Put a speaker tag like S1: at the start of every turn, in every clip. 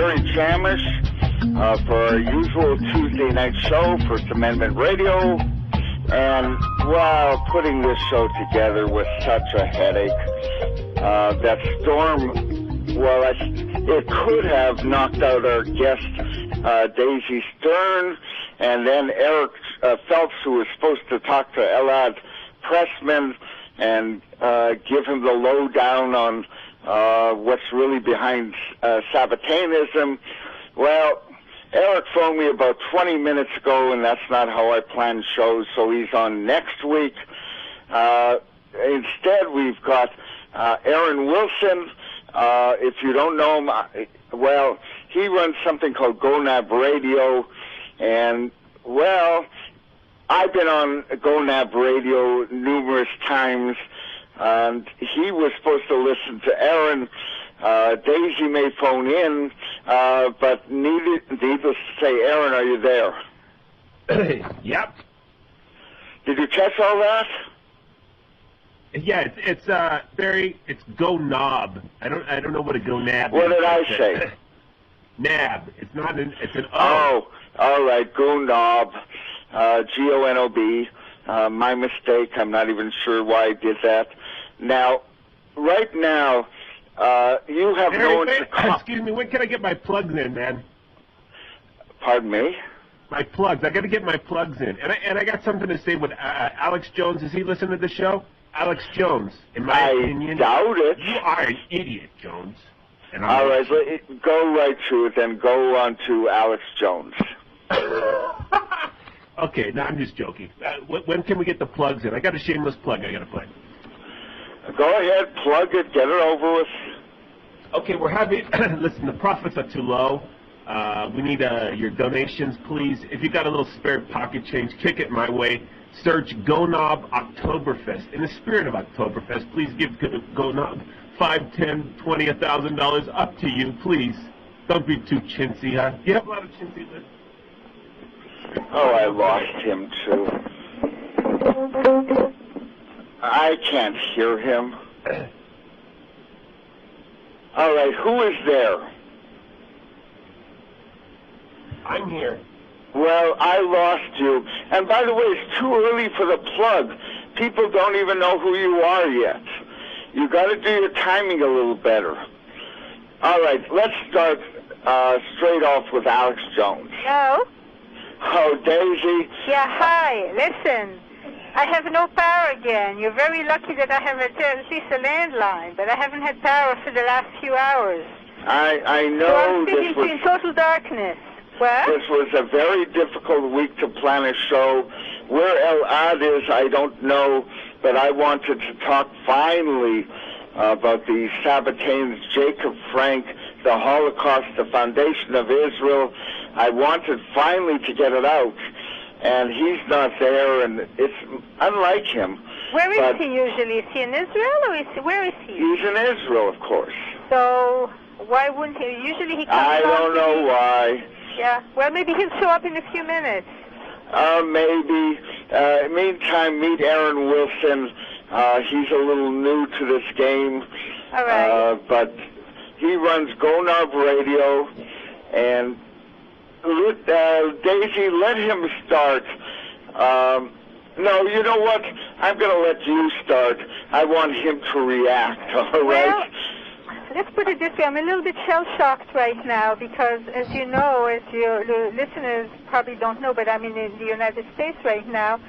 S1: Barry Chamish for our usual Tuesday night show, First Amendment Radio. And while putting this show together was such a headache, that storm, well, it could have knocked out our guest, Daisy Stern, and then Eric Phelps, who was supposed to talk to Elad Pressman and give him the lowdown on what's really behind Sabbateanism. Well, Eric phoned me about 20 minutes ago, and that's not how I plan shows, so he's on next week. Instead, we've got Aaron Wilson. If you don't know him, well, he runs something called GoNab Radio, and, well, I've been on GoNab Radio numerous times, and he was supposed to listen to Aaron. Daisy may phone in, but needless to say, Aaron, are you there?
S2: Yep.
S1: Did you catch all that?
S2: Yeah, it's Barry. It's GoNab. I don't know what a GoNab is.
S1: What did I say?
S2: Nab. It's not an. It's an O.
S1: Oh, all right. GoNab. GONOB. My mistake. I'm not even sure why I did that. Now, right now, you have no one to call.
S2: Excuse me. When can I get my plugs in, man?
S1: Pardon me?
S2: My plugs. I got to get my plugs in, and I got something to say with Alex Jones. Does he listen to the show? Alex Jones, in my opinion.
S1: I doubt it.
S2: You are an idiot, Jones. And
S1: all right, go right to it, then go on to Alex Jones.
S2: Okay, no, I'm just joking. When can we get the plugs in? I got a shameless plug I got to play.
S1: Go ahead, plug it, get it over with.
S2: Okay, we're having, listen, the profits are too low. We need your donations, please. If you got a little spare pocket change, kick it my way. Search GoNab Oktoberfest. In the spirit of Oktoberfest, please give GoNab $5, $10, $20, $1,000, up to you, please. Don't be too chintzy, huh? You have a lot of chintzy lips.
S1: Oh, I lost him, too. I can't hear him. All right, who is there?
S2: I'm here.
S1: Well, I lost you. And by the way, it's too early for the plug. People don't even know who you are yet. You got to do your timing a little better. All right, let's start straight off with Alex Jones.
S3: Hello?
S1: Oh, Daisy.
S3: Yeah, hi. Listen, I have no power again. You're very lucky that I have at least a landline, but I haven't had power for the last few hours.
S1: I know.
S3: So I'm sitting in total darkness. What?
S1: This was a very difficult week to plan a show. Where Elad is, I don't know, but I wanted to talk finally about the Sabbateans, Jacob Frank, the Holocaust, the foundation of Israel. I wanted finally to get it out, and he's not there, and it's unlike him.
S3: Where is he usually? Is he in Israel, or where is he?
S1: He's in Israel, of course.
S3: So why wouldn't he? Usually he comes
S1: I don't know why.
S3: Yeah, well, maybe he'll show up in a few minutes.
S1: Maybe. Meantime, meet Aaron Wilson. He's a little new to this game.
S3: All right.
S1: But he runs GoNab Radio. And Daisy, let him start. No, you know what? I'm going to let you start. I want him to react, all right?
S3: Let's put it this way. I'm a little bit shell-shocked right now because, as you know, as your listeners probably don't know, but I'm in the United States right now,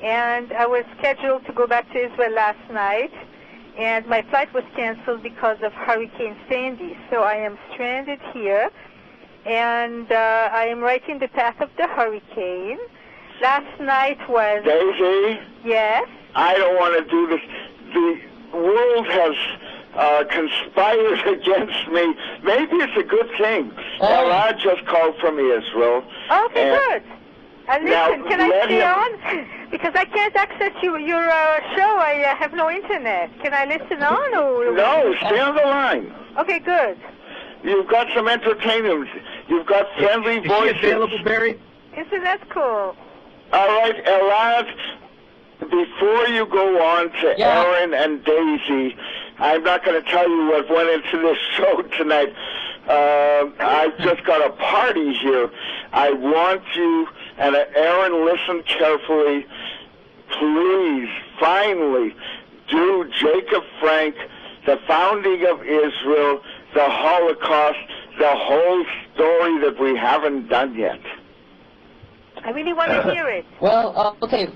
S3: and I was scheduled to go back to Israel last night, and my flight was canceled because of Hurricane Sandy. So I am stranded here, and I am right in the path of the hurricane. Last night was...
S1: Daisy?
S3: Yes?
S1: I don't want to do this. The world has... conspired against me. Maybe it's a good thing. Elad just called from Israel.
S3: Okay, good. And listen, can I stay on? Because I can't access your show. I have no internet. Can I listen on? Or...
S1: No, stay on the line.
S3: Okay, good.
S1: You've got some entertainment. You've got friendly voices.
S2: Is she available, Barry?
S3: Isn't that cool?
S1: All right, Elad, before you go on to Aaron and Daisy, I'm not going to tell you what went into this show tonight, I've just got a party here. I want you, and Aaron, listen carefully. Please, finally, do Jacob Frank, the founding of Israel, the Holocaust, the whole story that we haven't done yet.
S3: I really want to hear it.
S4: Well, okay.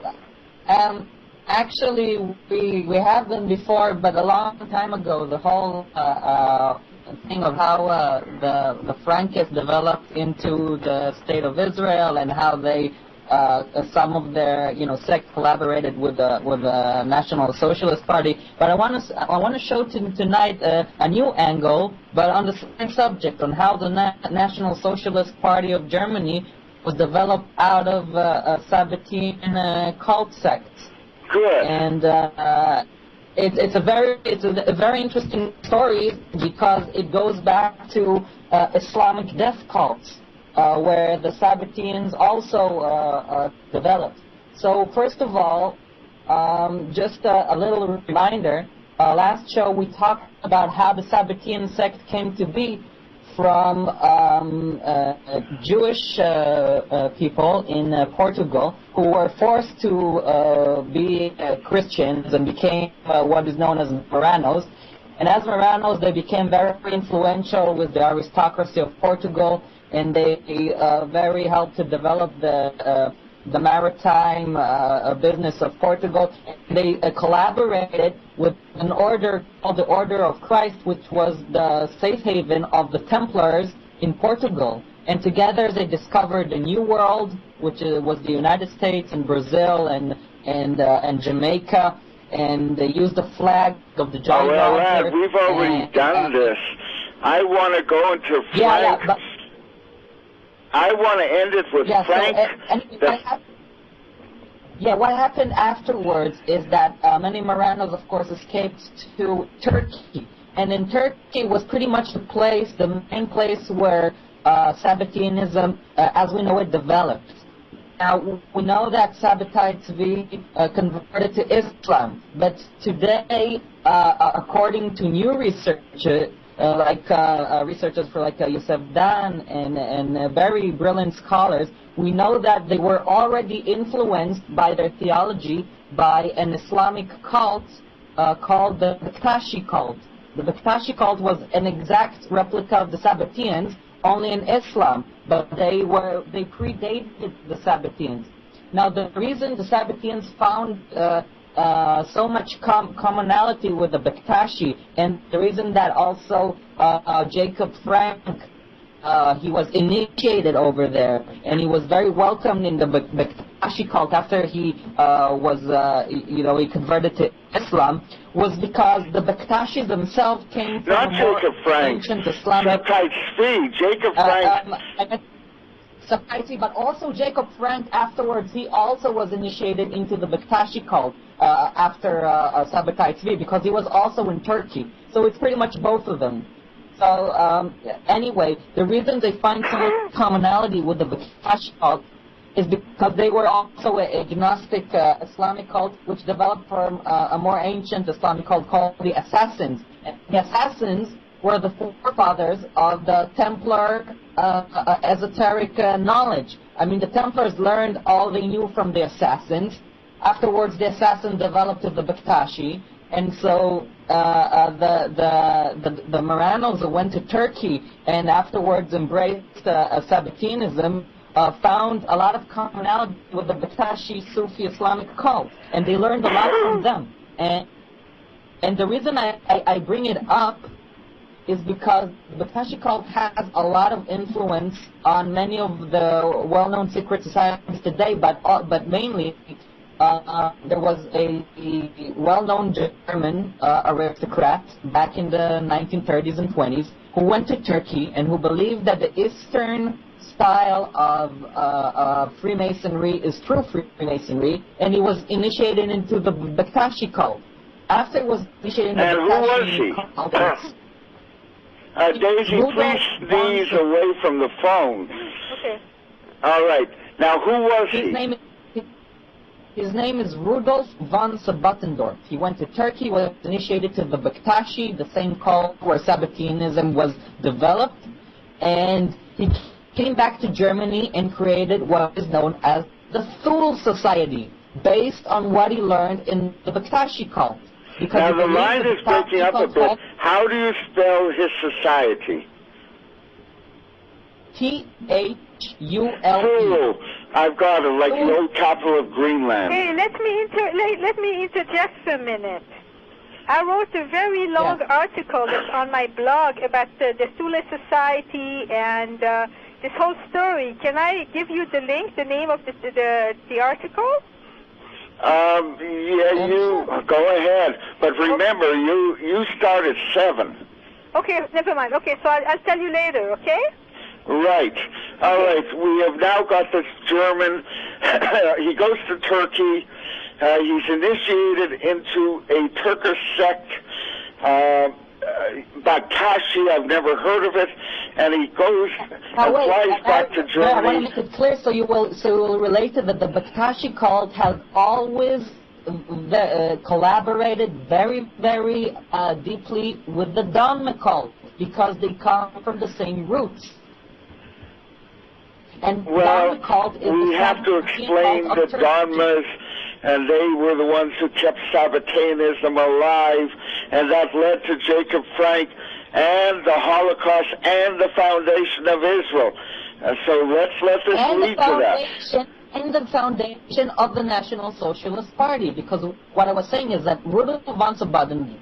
S4: Actually, we have them before, but a long time ago, the whole thing of how the Frankists developed into the state of Israel and how they some of their sect collaborated with the National Socialist Party. But I want to show tonight a new angle, but on the same subject, on how the National Socialist Party of Germany was developed out of Sabbatean cult sects.
S1: Good.
S4: And it's a very interesting story because it goes back to Islamic death cults, where the Sabbateans also developed. So first of all, just a little reminder. Last show we talked about how the Sabbatean sect came to be from Jewish people in Portugal who were forced to be Christians and became what is known as Marranos. And as Marranos, they became very influential with the aristocracy of Portugal, and they very helped to develop the maritime business of Portugal. They collaborated with an order called the Order of Christ, which was the safe haven of the Templars in Portugal. And together they discovered a new world, which was the United States and Brazil and Jamaica. And they used the flag of the Jolly
S1: Elad,
S4: Roger.
S1: we've already done this. I want to go into Frank.
S4: Yeah, but
S1: I want to end it with Frank.
S4: What happened afterwards is that many Marranos, of course, escaped to Turkey. And in Turkey was pretty much the main place where Sabbateanism, as we know it, developed. Now, we know that Sabbatai Sevi converted to Islam, but today, according to new research, researchers like Yosef Dan and very brilliant scholars, we know that they were already influenced by their theology by an Islamic cult called the Bektashi cult. The Bektashi cult was an exact replica of the Sabbateans, only in Islam, but they predated the Sabbateans. Now, the reason the Sabbateans found so much commonality with the Bektashi, and the reason that also Jacob Frank, he was initiated over there, and he was very welcomed in the Bektashi cult after he he converted to Islam, was because the Bektashis themselves came from
S1: not Jacob Frank,
S4: ancient Islamic.
S1: Jacob Frank.
S4: Sabbatai, but also Jacob Frank afterwards, he also was initiated into the Bektashi cult after Sabbatai Sevi, because he was also in Turkey. So it's pretty much both of them. So anyway, the reason they find so much commonality with the Bektashi cult is because they were also an agnostic Islamic cult which developed from a more ancient Islamic cult called the Assassins. And the Assassins were the forefathers of the Templar esoteric knowledge. I mean, the Templars learned all they knew from the Assassins. Afterwards, the Assassins developed to the Bektashi, and so the Marranos who went to Turkey and afterwards embraced Sabbateanism found a lot of commonality with the Bektashi Sufi Islamic cult, and they learned a lot from them. And the reason I bring it up is because the Bektashi cult has a lot of influence on many of the well-known secret societies today, but mainly there was a well-known German aristocrat back in the 1930s and 20s who went to Turkey and who believed that the Eastern style of Freemasonry is true Freemasonry, and he was initiated into the Bektashi cult. After he was initiated into the Bektashi cult,
S1: Daisy, please sneeze away from the phone.
S3: Okay.
S1: All right. Now, who was he?
S4: His name is Rudolf von Sebattendorf. He went to Turkey, was initiated to the Bektashi, the same cult where Sabbateanism was developed. And he came back to Germany and created what is known as the Thule Society, based on what he learned in the Bektashi cult. Because
S1: now, the line is breaking up a bit. How do you spell his society?
S4: Thule.
S1: Thule. I've got it, like the old capital of Greenland.
S3: Hey, let me interject for a minute. I wrote a very long article that's on my blog about the Thule Society and this whole story. Can I give you the link, the name of the article?
S1: Yeah, you go ahead. But remember, you start at 7.
S3: Okay, never mind. Okay, so I'll tell you later, okay?
S1: Right. All right. We have now got this German. He goes to Turkey. He's initiated into a Turkish sect, Bektashi. I've never heard of it. And he goes and flies back to Germany.
S4: I want to make it clear so you will relate to that the Bektashi cult has always collaborated very, very deeply with the Dönmeh cult because they come from the same roots. And
S1: well,
S4: cult is
S1: we have to explain that Dönmehs, and they were the ones who kept Sabbateanism alive, and that led to Jacob Frank and the Holocaust and the foundation of Israel. So let's let this lead to that.
S4: And the foundation of the National Socialist Party, because what I was saying is that Rudolf von Sabbatend,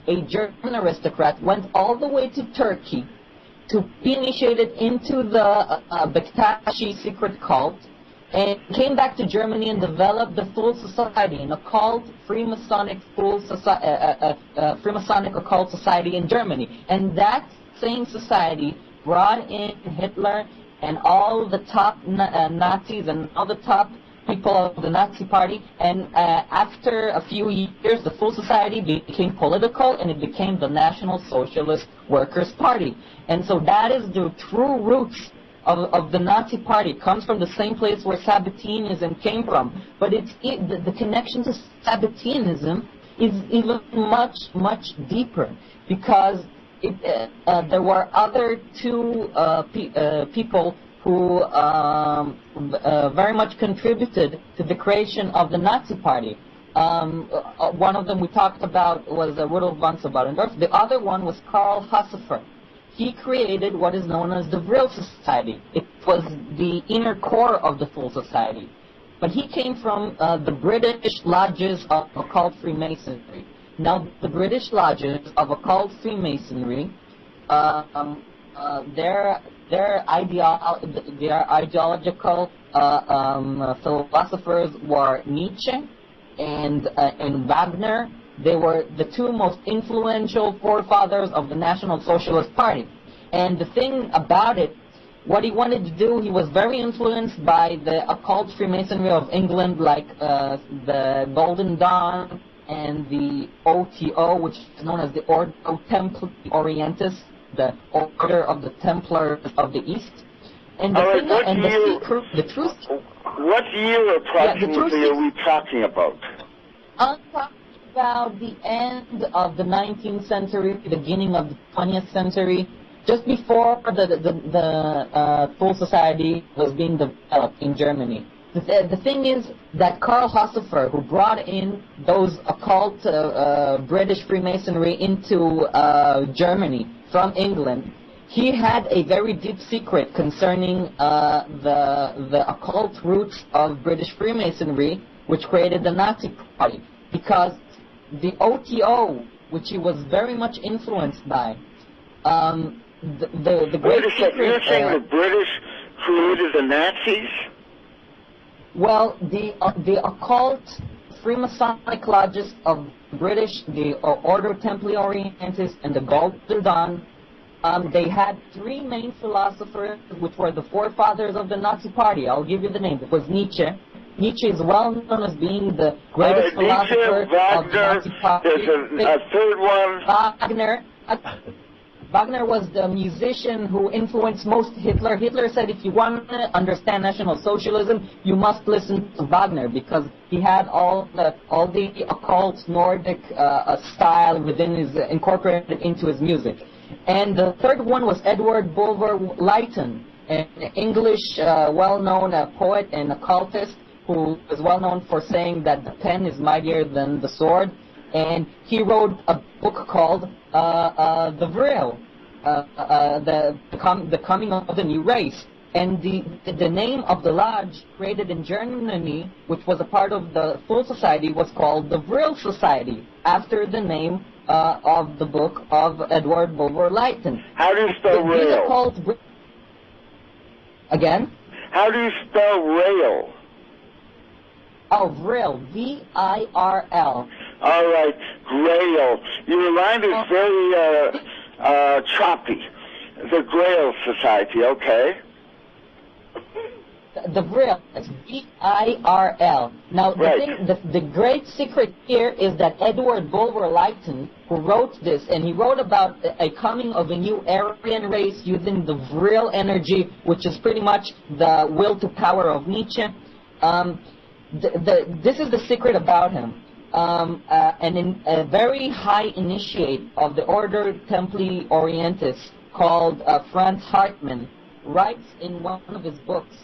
S4: a German aristocrat, went all the way to Turkey to be initiated into the Bektashi secret cult, and came back to Germany and developed the Thule Society, an occult Freemasonic Freemasonic occult society in Germany. And that same society brought in Hitler and all the top Nazis and all the top people of the Nazi Party, and after a few years the Thule Society became political and it became the National Socialist Workers' Party. And so that is the true roots of the Nazi Party. It comes from the same place where Sabbateanism came from. But the connection to Sabbateanism is even much, much deeper, because there were other two people who very much contributed to the creation of the Nazi Party. One of them we talked about was Rudolf von Sabbatend. The other one was Karl Hassifer. He created what is known as the Vril Society. It was the inner core of the Thule Society. But he came from the British lodges of occult Freemasonry. Now, the British lodges of occult Freemasonry, their ideological philosophers were Nietzsche and Wagner. They were the two most influential forefathers of the National Socialist Party. And the thing about it, what he wanted to do, he was very influenced by the occult Freemasonry of England, like the Golden Dawn and the OTO, which is known as the Ordo Templi Orientis, the Order of the Templars of the East. And the
S1: what year approximately are we talking about?
S4: I'm talking about the end of the 19th century, beginning of the 20th century, just before the Thule Society was being developed in Germany. The thing is that Karl Hassifer, who brought in those occult British Freemasonry into Germany from England, he had a very deep secret concerning the occult roots of British Freemasonry, which created the Nazi Party. Because the OTO, which he was very much influenced by, the great secret...
S1: You're saying the British created the Nazis?
S4: Well, the occult Freemasonic lodges of British, the Ordo Templi Orientis and the Golden Dawn, they had three main philosophers which were the forefathers of the Nazi Party. I'll give you the name. It was Nietzsche. Nietzsche is well known as being the greatest philosopher of the Nazi Party.
S1: There's a third one.
S4: Wagner was the musician who influenced most Hitler. Hitler said, if you want to understand National Socialism, you must listen to Wagner, because he had all the occult Nordic style within his incorporated into his music. And the third one was Edward Bulwer Lytton, an English well-known poet and occultist who is well-known for saying that the pen is mightier than the sword. And he wrote a book called the Vril, the coming of the new race. And the name of the lodge created in Germany, which was a part of the Thule Society, was called the Vril Society, after the name of the book of Edward Bulwer Lytton.
S1: How do you spell
S4: These are
S1: rail?
S4: called... Again?
S1: How do you spell rail?
S4: Oh, Vril, V-I-R-L.
S1: All right, Grail. Your line is very choppy. The Grail Society, okay?
S4: The Vril, it's V-I-R-L. Now,
S1: Right.
S4: the great secret here is that Edward Bulwer Lytton, who wrote this, and he wrote about a coming of a new Aryan race using the Vril energy, which is pretty much the will to power of Nietzsche. This is the secret about him. A very high initiate of the Order Templi Orientis called Franz Hartmann writes in one of his books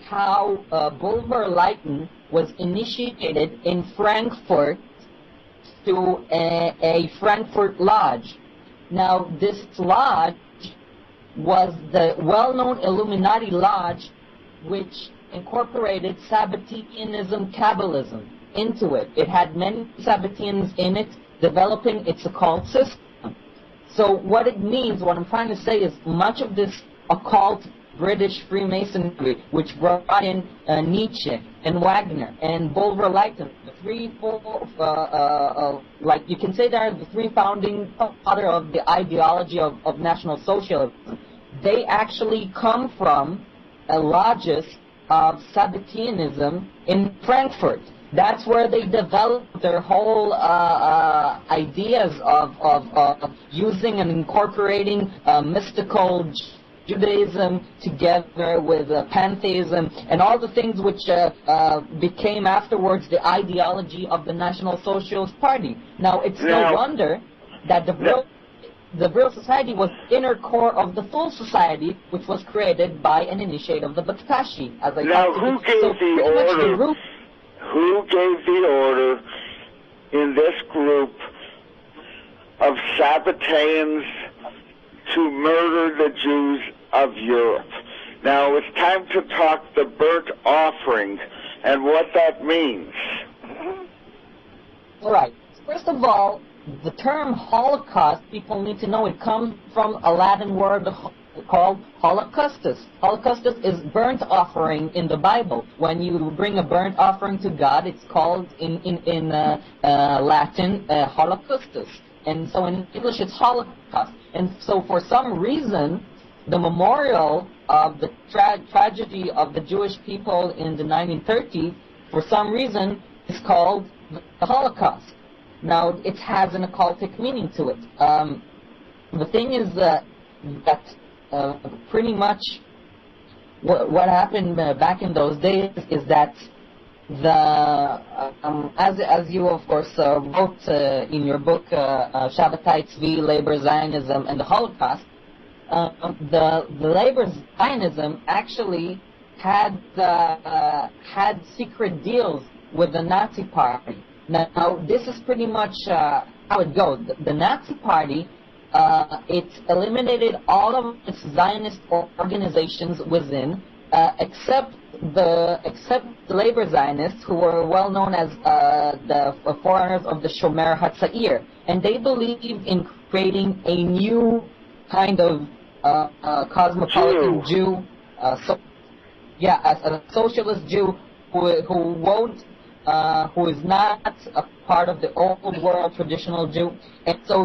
S4: how Bulwer Lytton was initiated in Frankfurt to a Frankfurt lodge. Now, this lodge was the well-known Illuminati lodge which incorporated Sabbateanism Kabbalism into it. It had many Sabbateans in it, developing its occult system. So what it means, what I'm trying to say is much of this occult British Freemasonry, which brought in Nietzsche and Wagner and Bulwer Lytton, the like you can say they're the three founding father of the ideology of National Socialism. They actually come from lodges of Sabbateanism in Frankfurt. That's where they developed their whole ideas of using and incorporating mystical Judaism together with pantheism and all the things which became afterwards the ideology of the National Socialist Party. Now, it's no wonder that the Vril Society was the inner core of the Thule Society, which was created by an initiate of the Baktashi. As I
S1: Now, who gave the order? Who gave the order in this group of Sabbataians to murder the Jews of Europe? Now, it's time to talk the burnt offering and what that means.
S4: All right. First of all, the term Holocaust, people need to know it comes from a Latin word called holocaustus. Holocaustus is burnt offering in the Bible. When you bring a burnt offering to God, it's called in Latin holocaustus. And so in English it's Holocaust. And so for some reason, the memorial of the tragedy of the Jewish people in the 1930s, for some reason, is called the Holocaust. Now, it has an occultic meaning to it. The thing is that pretty much what happened back in those days is that as you of course wrote in your book Sabbatai, Sevi, Labor Zionism, and the Holocaust, the Labor Zionism actually had secret deals with the Nazi Party. Now, this is pretty much how it goes. The Nazi Party, it eliminated all of its Zionist organizations within, except the labor Zionists, who were well known as the forerunners of the Shomer HaTzair, and they believed in creating a new kind of cosmopolitan Jew, a socialist Jew who won't. Who is not a part of the old world traditional Jew. And so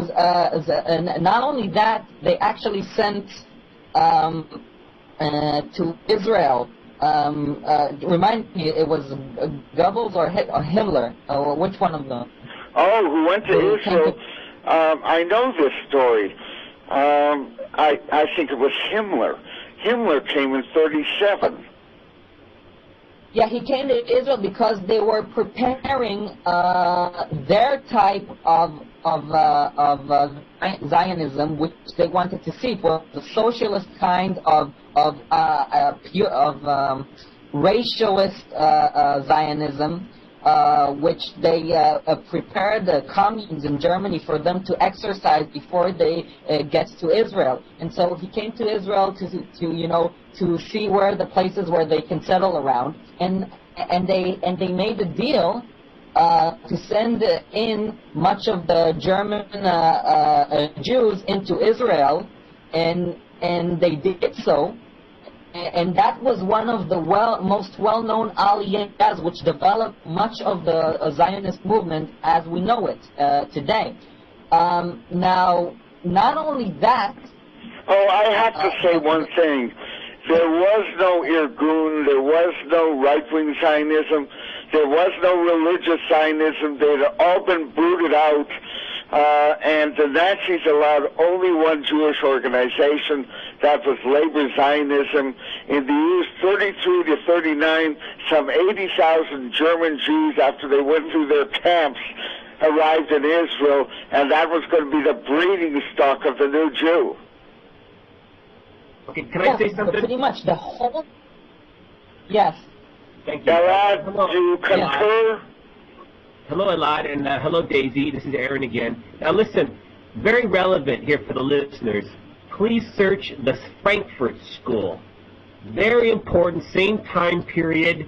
S4: not only that, they actually sent to Israel, remind me, it was Goebbels or Himmler, or which one of them?
S1: Oh, who went to Israel? I know this story. I think it was Himmler. Himmler came in 1937.
S4: Yeah, he came to Israel because they were preparing their type of Zionism, which they wanted to see, was the socialist kind of racialist Zionism, which they prepared the communes in Germany for them to exercise before they get to Israel. And so he came to Israel to see where the places where they can settle around, and they made a deal to send in much of the German Jews into Israel, and they did so. And that was one of the most well-known aliyahs which developed much of the Zionist movement as we know it today. Now, not only that...
S1: Oh, I have to say one thing. There was no Irgun, there was no right-wing Zionism, there was no religious Zionism. They had all been booted out. And the Nazis allowed only one Jewish organization, that was Labor Zionism. In the years 33 to 39, some 80,000 German Jews, after they went through their camps, arrived in Israel, and that was going to be the breeding stock of the new Jew.
S2: Okay, can I say something?
S4: Pretty much the whole... Yes.
S2: Thank you.
S1: Elad, do you concur?
S2: Hello, Elad, and hello, Daisy. This is Aaron again. Now, listen, very relevant here for the listeners. Please search the Frankfurt School. Very important, same time period,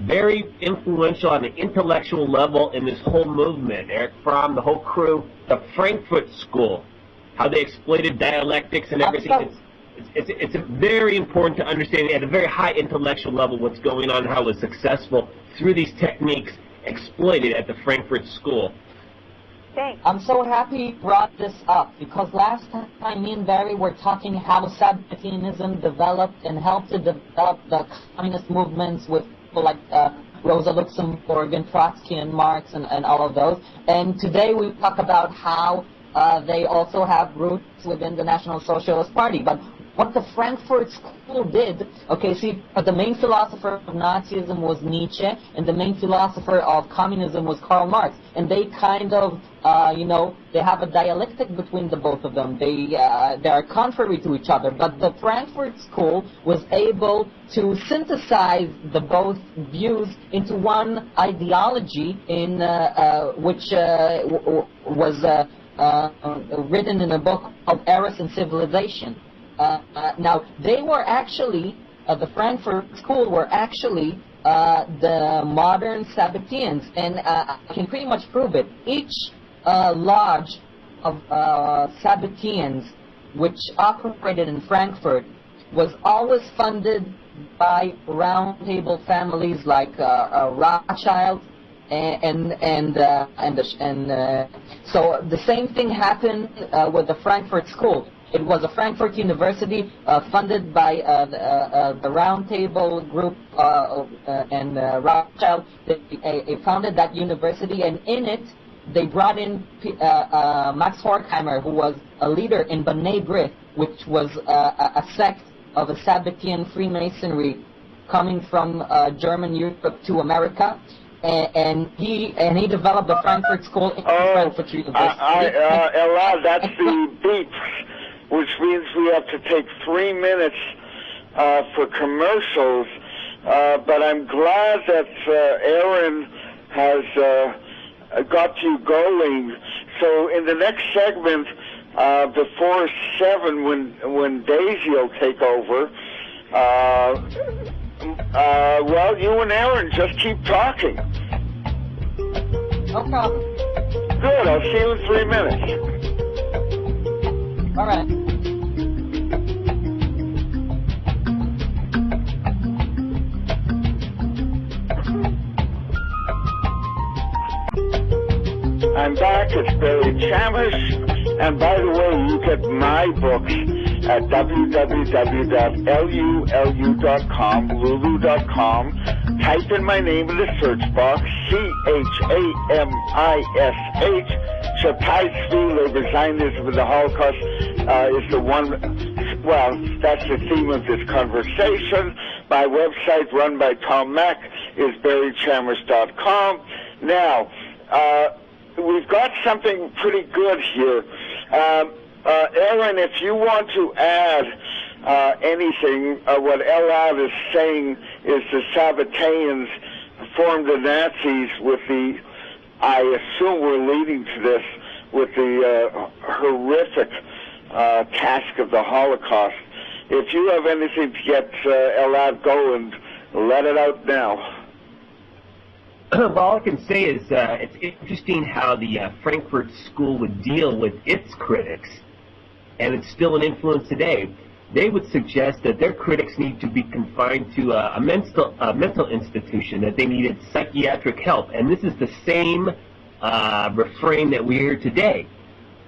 S2: very influential on the intellectual level in this whole movement. Eric Fromm, the whole crew, the Frankfurt School, how they exploited dialectics and everything. It's very important to understand at a very high intellectual level what's going on, how it was successful through these techniques exploited at the Frankfurt School.
S3: Thanks.
S4: I'm so happy you brought this up, because last time me and Barry were talking how Sabbateanism developed and helped to develop the communist movements with people like Rosa Luxemburg and Trotsky and Marx and all of those. And today we talk about how they also have roots within the National Socialist Party. But what the Frankfurt School did, okay, see, the main philosopher of Nazism was Nietzsche, and the main philosopher of communism was Karl Marx. And they kind of, they have a dialectic between the both of them. They are contrary to each other. But the Frankfurt School was able to synthesize the both views into one ideology, in which was written in a book called Eros and Civilization. Now, they were actually, the Frankfurt School were actually the modern Sabbateans, and I can pretty much prove it. Each lodge of Sabbateans which operated in Frankfurt was always funded by round-table families like Rothschild, so the same thing happened with the Frankfurt School. It was a Frankfurt University funded by the Round Table Group and Rothschild. They founded that university, and in it they brought in Max Horkheimer, who was a leader in B'nai B'rith, which was a sect of a Sabbatean Freemasonry coming from German Europe to America. And he developed the Frankfurt School in Frankfurt University.
S1: Elad, that's the beep, which means we have to take 3 minutes for commercials. But I'm glad that Aaron has got you going. So in the next segment, before 7, when Daisy will take over, well, you and Aaron just keep talking.
S4: No problem.
S1: Good, I'll see you in 3 minutes.
S4: All right.
S1: I'm back, it's Barry Chamish, and by the way, you get my books at www.lulu.com, lulu.com. Type in my name in the search box, Chamish. Sabbatai, Labor Zionism, and the Holocaust is the one, well, that's the theme of this conversation. My website, run by Tom Mack, is barrychamish.com. Now, we've got something pretty good here. Aaron, if you want to add anything, what Elad is saying is the Sabbateans formed the Nazis with the, I assume we're leading to this, with the horrific task of the Holocaust. If you have anything to get Elad going, let it out now.
S2: Well, all I can say is it's interesting how the Frankfurt School would deal with its critics, and it's still an influence today. They would suggest that their critics need to be confined to a mental institution, that they needed psychiatric help, and this is the same refrain that we hear today,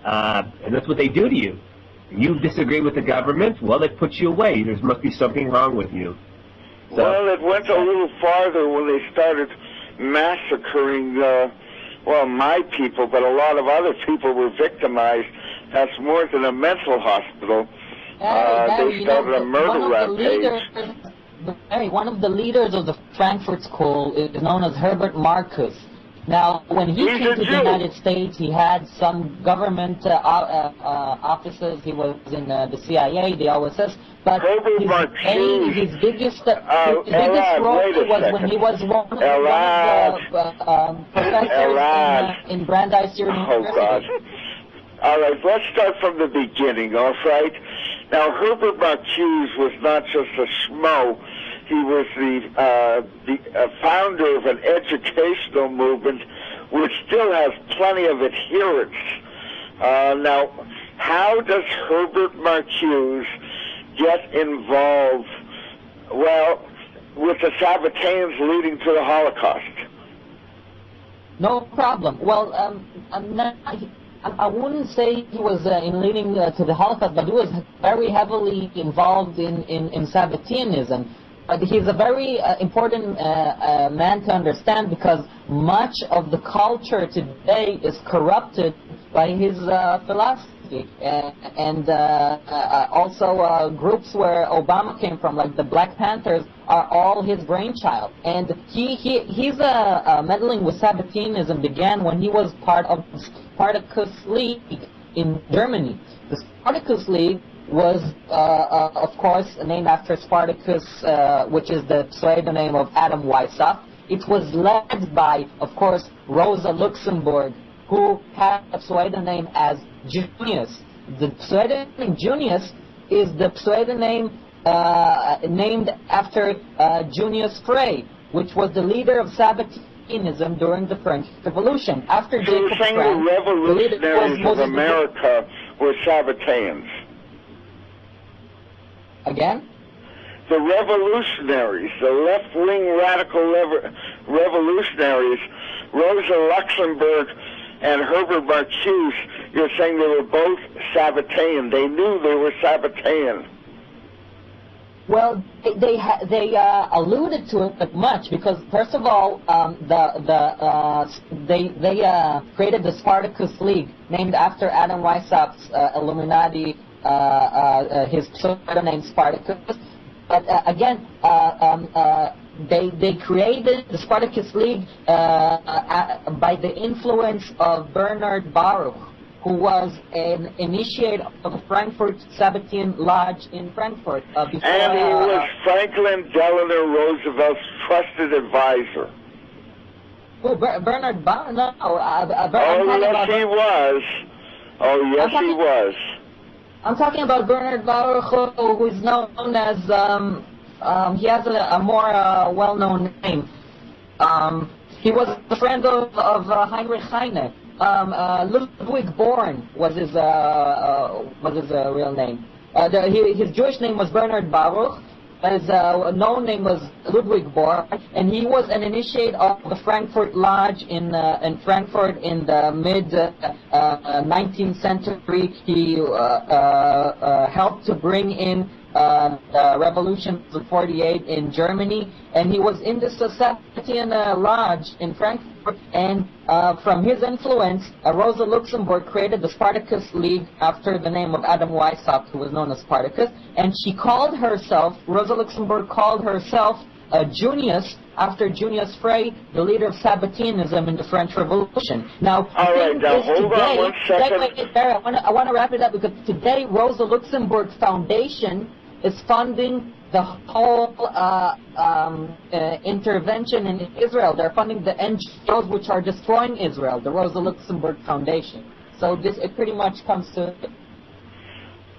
S2: and that's what they do to you. You disagree with the government, well, they put you away. There must be something wrong with you. So,
S1: well, it went a little farther when they started massacring, well, my people, but a lot of other people were victimized. That's more than a mental hospital. They started a murder rampage.
S4: One of the leaders of the Frankfurt School is known as Herbert Marcuse. Now, when he came to the United States, he had some government offices. He was in the CIA, the OSS. But his biggest role was when he was one of the professors in Brandeis University.
S1: Oh, God. All right, let's start from the beginning, all right? Now, Herbert Marcuse was not just a schmo. He was the founder of an educational movement which still has plenty of adherents. Now, how does Herbert Marcuse get involved, well, with the Sabbateans leading to the Holocaust?
S4: No problem. Well, I wouldn't say he was in leading to the Holocaust, but he was very heavily involved in Sabbateanism. He's a very important man to understand, because much of the culture today is corrupted by his philosophy. And also groups where Obama came from, like the Black Panthers, are all his brainchild. And he's meddling with Sabbateanism began when he was part of the Spartacus League in Germany. The Spartacus League was, of course, named after Spartacus, which is the pseudonym of Adam Weishaupt. It was led by, of course, Rosa Luxemburg, who had a pseudonym as Junius. The pseudonym Junius is the pseudonym named after Junius Frey, which was the leader of Sabbateanism during the French Revolution. After
S1: so you're saying the revolutionaries of America were Sabbateans?
S4: Again?
S1: The revolutionaries, the left-wing radical revolutionaries, Rosa Luxemburg and Herbert Marcuse, you're saying they were both Sabbatean. They knew they were Sabbatean.
S4: Well, they alluded to it but much, because first of all, they created the Spartacus League, named after Adam Weishaupt's Illuminati, his pseudonym Spartacus. But again, they created the Spartacus League by the influence of Bernard Baruch, who was an initiate of the Frankfurt Sabbatean Lodge in Frankfurt.
S1: And he was Franklin Delano Roosevelt's trusted advisor.
S4: Oh, Bernard Baruch? No,
S1: yes, he was. Oh, yes, he was.
S4: I'm talking about Bernard Baruch, who is known as, he has a more well-known name. He was a friend of Heinrich Heine. Ludwig Born was his real name. His Jewish name was Bernard Baruch. His known name was Ludwig Born, and he was an initiate of the Frankfurt Lodge in Frankfurt in the mid 19th century. He helped to bring in the revolution of '48 in Germany, and he was in the Sabbatean Lodge in Frankfurt. And from his influence, Rosa Luxemburg created the Spartacus League after the name of Adam Weishaupt, who was known as Spartacus. And she called herself, Rosa Luxemburg called herself Junius, after Junius Frey, the leader of Sabbateanism in the French Revolution. Now,
S1: all right, now hold on one second.
S4: I want to wrap it up because today Rosa Luxemburg Foundation is funding the whole intervention in Israel. They're funding the NGOs which are destroying Israel, the Rosa Luxemburg Foundation. So it pretty much comes to it.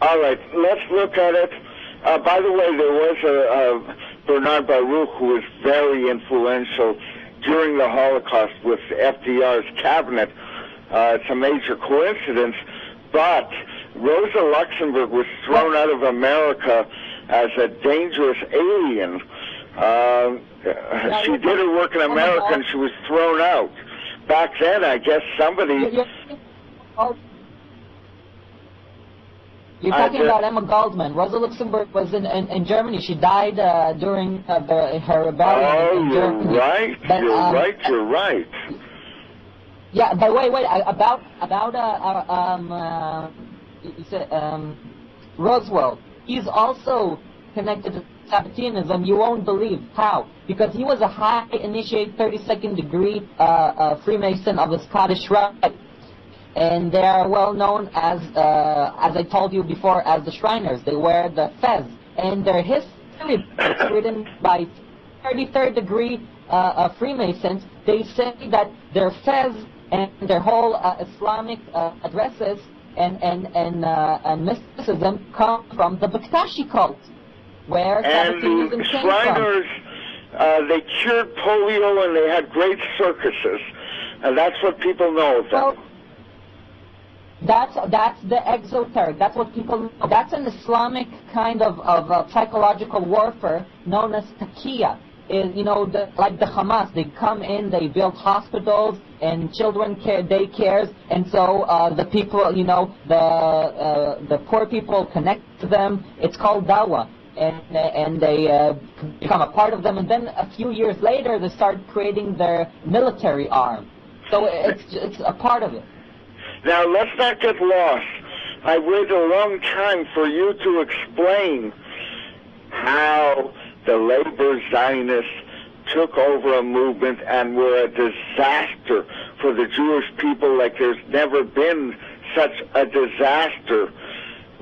S1: All right, let's look at it. By the way, there was a Bernard Baruch who was very influential during the Holocaust with FDR's cabinet. It's a major coincidence, but Rosa Luxemburg was thrown out of America as a dangerous alien. She did her work in America and she was thrown out. Back then, I guess somebody...
S4: You're talking about Emma Goldman. Rosa Luxemburg was in Germany. She died during her rebellion in Germany.
S1: You're right.
S4: Yeah, but wait, about you said, Roswell. He's also connected to Sabbateanism. You won't believe how. Because he was a high initiate 32nd degree Freemason of the Scottish Rite. And they are well known as I told you before, as the Shriners. They wear the fez. And their history is written by 33rd degree Freemasons. They say that their fez and their whole Islamic addresses and mysticism come from the Bektashi cult, where Sabbateanism
S1: came
S4: from.
S1: Shriners, they cured polio and they had great circuses. And that's what people know of them.
S4: Well, that's the exoteric. That's what people know. That's an Islamic kind of psychological warfare known as taqiyya. Like the Hamas, they come in, they build hospitals and children care, daycares, and so the people, the poor people connect to them. It's called dawah, and they become a part of them. And then a few years later, they start creating their military arm. So it's a part of it.
S1: Now, let's not get lost. I waited a long time for you to explain how the labor Zionists took over a movement and were a disaster for the Jewish people like there's never been such a disaster.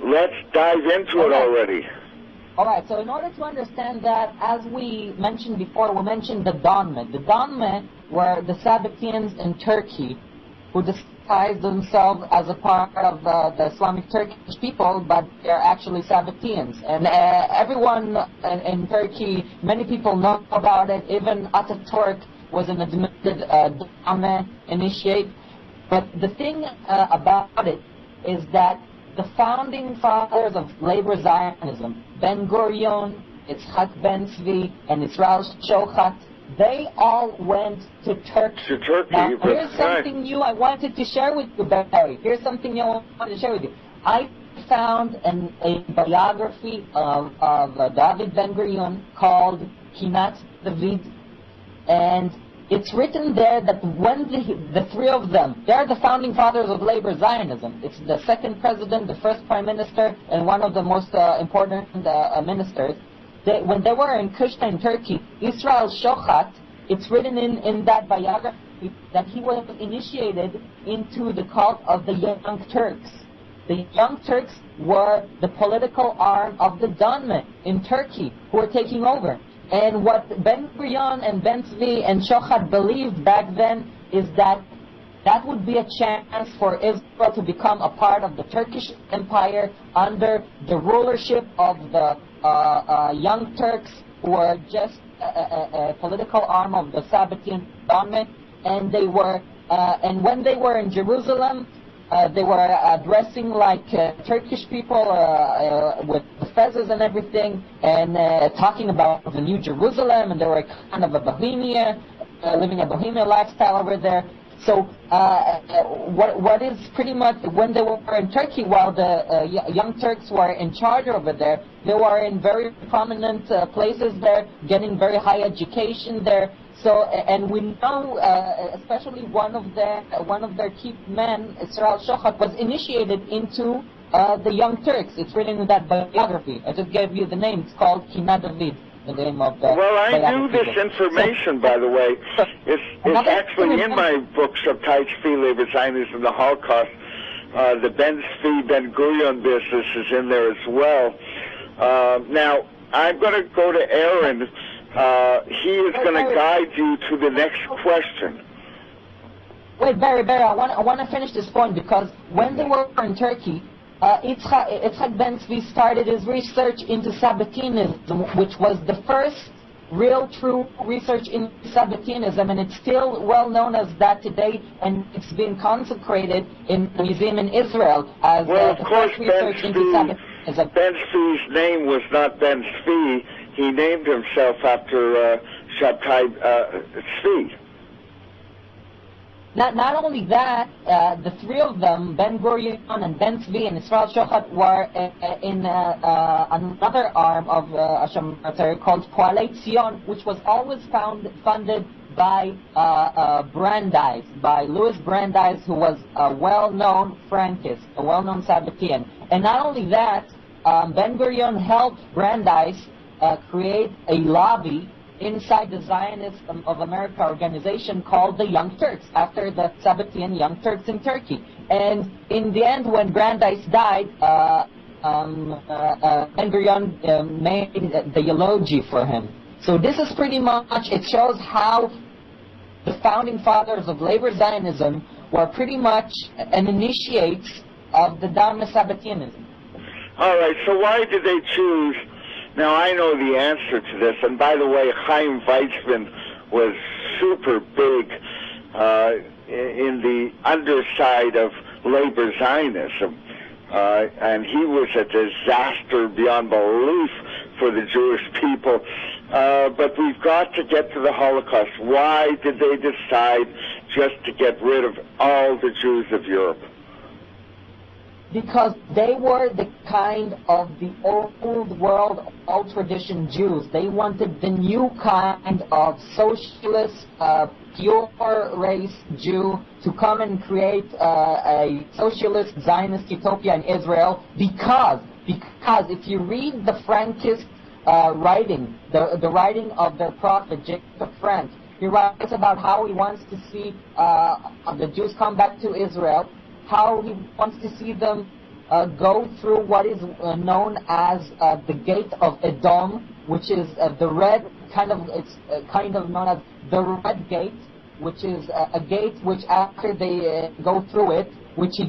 S1: Let's dive into it already.
S4: All right, so in order to understand that, as we mentioned before, we mentioned the Dönmeh. The Dönmeh were the Sabbateans in Turkey who disguised themselves as a part of the Islamic Turkish people, but they're actually Sabbateans. And everyone in Turkey, many people know about it. Even Ataturk was an admitted Dönmeh initiate. But the thing about it is that the founding fathers of labor Zionism, Ben-Gurion, Yitzhak Ben-Zvi, and Israel Shochat, they all went to Turkey. Now, here's something new I wanted to share with you, Barry. Here's something new I wanted to share with you. I found a biography of David Ben-Gurion called Kinat David, and it's written there that when the three of them, they're the founding fathers of labor Zionism. It's the second president, the first prime minister, and one of the most important ministers. When they were in Kushta in Turkey, Israel Shochat, it's written in that biography that he was initiated into the cult of the Young Turks. The Young Turks were the political arm of the Dönmeh in Turkey who were taking over. And what Ben-Gurion and Ben-Zvi and Shochat believed back then is that that would be a chance for Israel to become a part of the Turkish Empire under the rulership of the Young Turks, who were just a political arm of the Sabbatean Dönmeh, and they were, and when they were in Jerusalem, they were dressing like Turkish people with fezzes and everything, and talking about the New Jerusalem, and they were kind of a bohemia, living a bohemian lifestyle over there. So what is pretty much when they were in Turkey, while the Young Turks were in charge over there, they were in very prominent places there, getting very high education there. So and we know, especially one of their key men, Israel Shochat, was initiated into the Young Turks. It's written in that biography. I just gave you the name. It's called Kinat David. the name of the...
S1: Well, I knew this information, by the way. It's actually in my book, Sabbatai, Sevi, Zionism, the Holocaust. The Ben Zvi, Ben Gurion business is in there as well. Now, I'm going to go to Aaron. He is going to guide you to the next question.
S4: Wait, Barry, I want to finish this point, because when they were in Turkey, Yitzhak Ben Zvi started his research into Sabbateanism, which was the first real, true research in Sabbateanism, and it's still well known as that today, and it's been consecrated in the museum in Israel as
S1: well, of
S4: the
S1: course,
S4: first research into Sabbateanism.
S1: Ben Zvi's name was not Ben Zvi. He named himself after Sabbatai Zvi.
S4: Not only that, the three of them, Ben Gurion and Ben Zvi and Israel Shochat, were in another arm of Hashem called Poalei Tzion, which was always funded by Brandeis, by Louis Brandeis, who was a well-known Frankist, a well-known Sabbatean. And not only that, Ben Gurion helped Brandeis create a lobby inside the Zionist of America organization called the Young Turks, after the Sabbatean Young Turks in Turkey. And in the end, when Brandeis died, Ben-Gurion made the eulogy for him. So this is pretty much, it shows how the founding fathers of labor Zionism were pretty much an initiates of the Dönmeh Sabbateanism.
S1: All right, so why did they choose? Now, I know the answer to this, and by the way, Chaim Weizmann was super big in the underside of labor Zionism, and he was a disaster beyond belief for the Jewish people. But we've got to get to the Holocaust. Why did they decide just to get rid of all the Jews of Europe?
S4: Because they were the kind of the old world, old tradition Jews. They wanted the new kind of socialist, pure race Jew to come and create a socialist Zionist utopia in Israel. Because if you read the Frankist writing, the writing of their prophet Jacob Frank, he writes about how he wants to see the Jews come back to Israel, how he wants to see them go through what is known as the Gate of Edom, which is the red, it's kind of known as the Red Gate, which is a gate which after they go through it, which he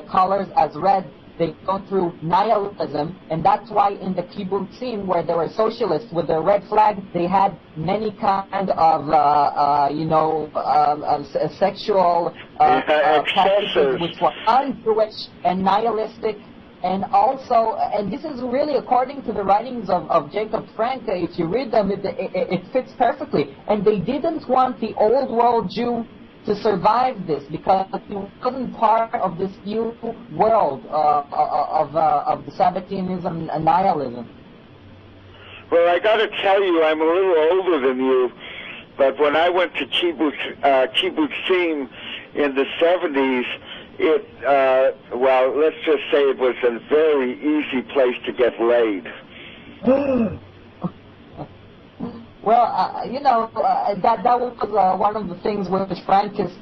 S4: colors as red, they go through nihilism, and that's why in the kibbutzim, where they were socialists with their red flag, they had many kind of, sexual practices which were un-Jewish and nihilistic, and also, and this is really according to the writings of Jacob Frank, if you read them, it fits perfectly, and they didn't want the old world Jew to survive this, because he wasn't part of this new world of the Sabbateanism and nihilism.
S1: Well, I got to tell you, I'm a little older than you, but when I went to kibbutzim in the 70s, let's just say it was a very easy place to get laid.
S4: Well, that was one of the things which Frankists,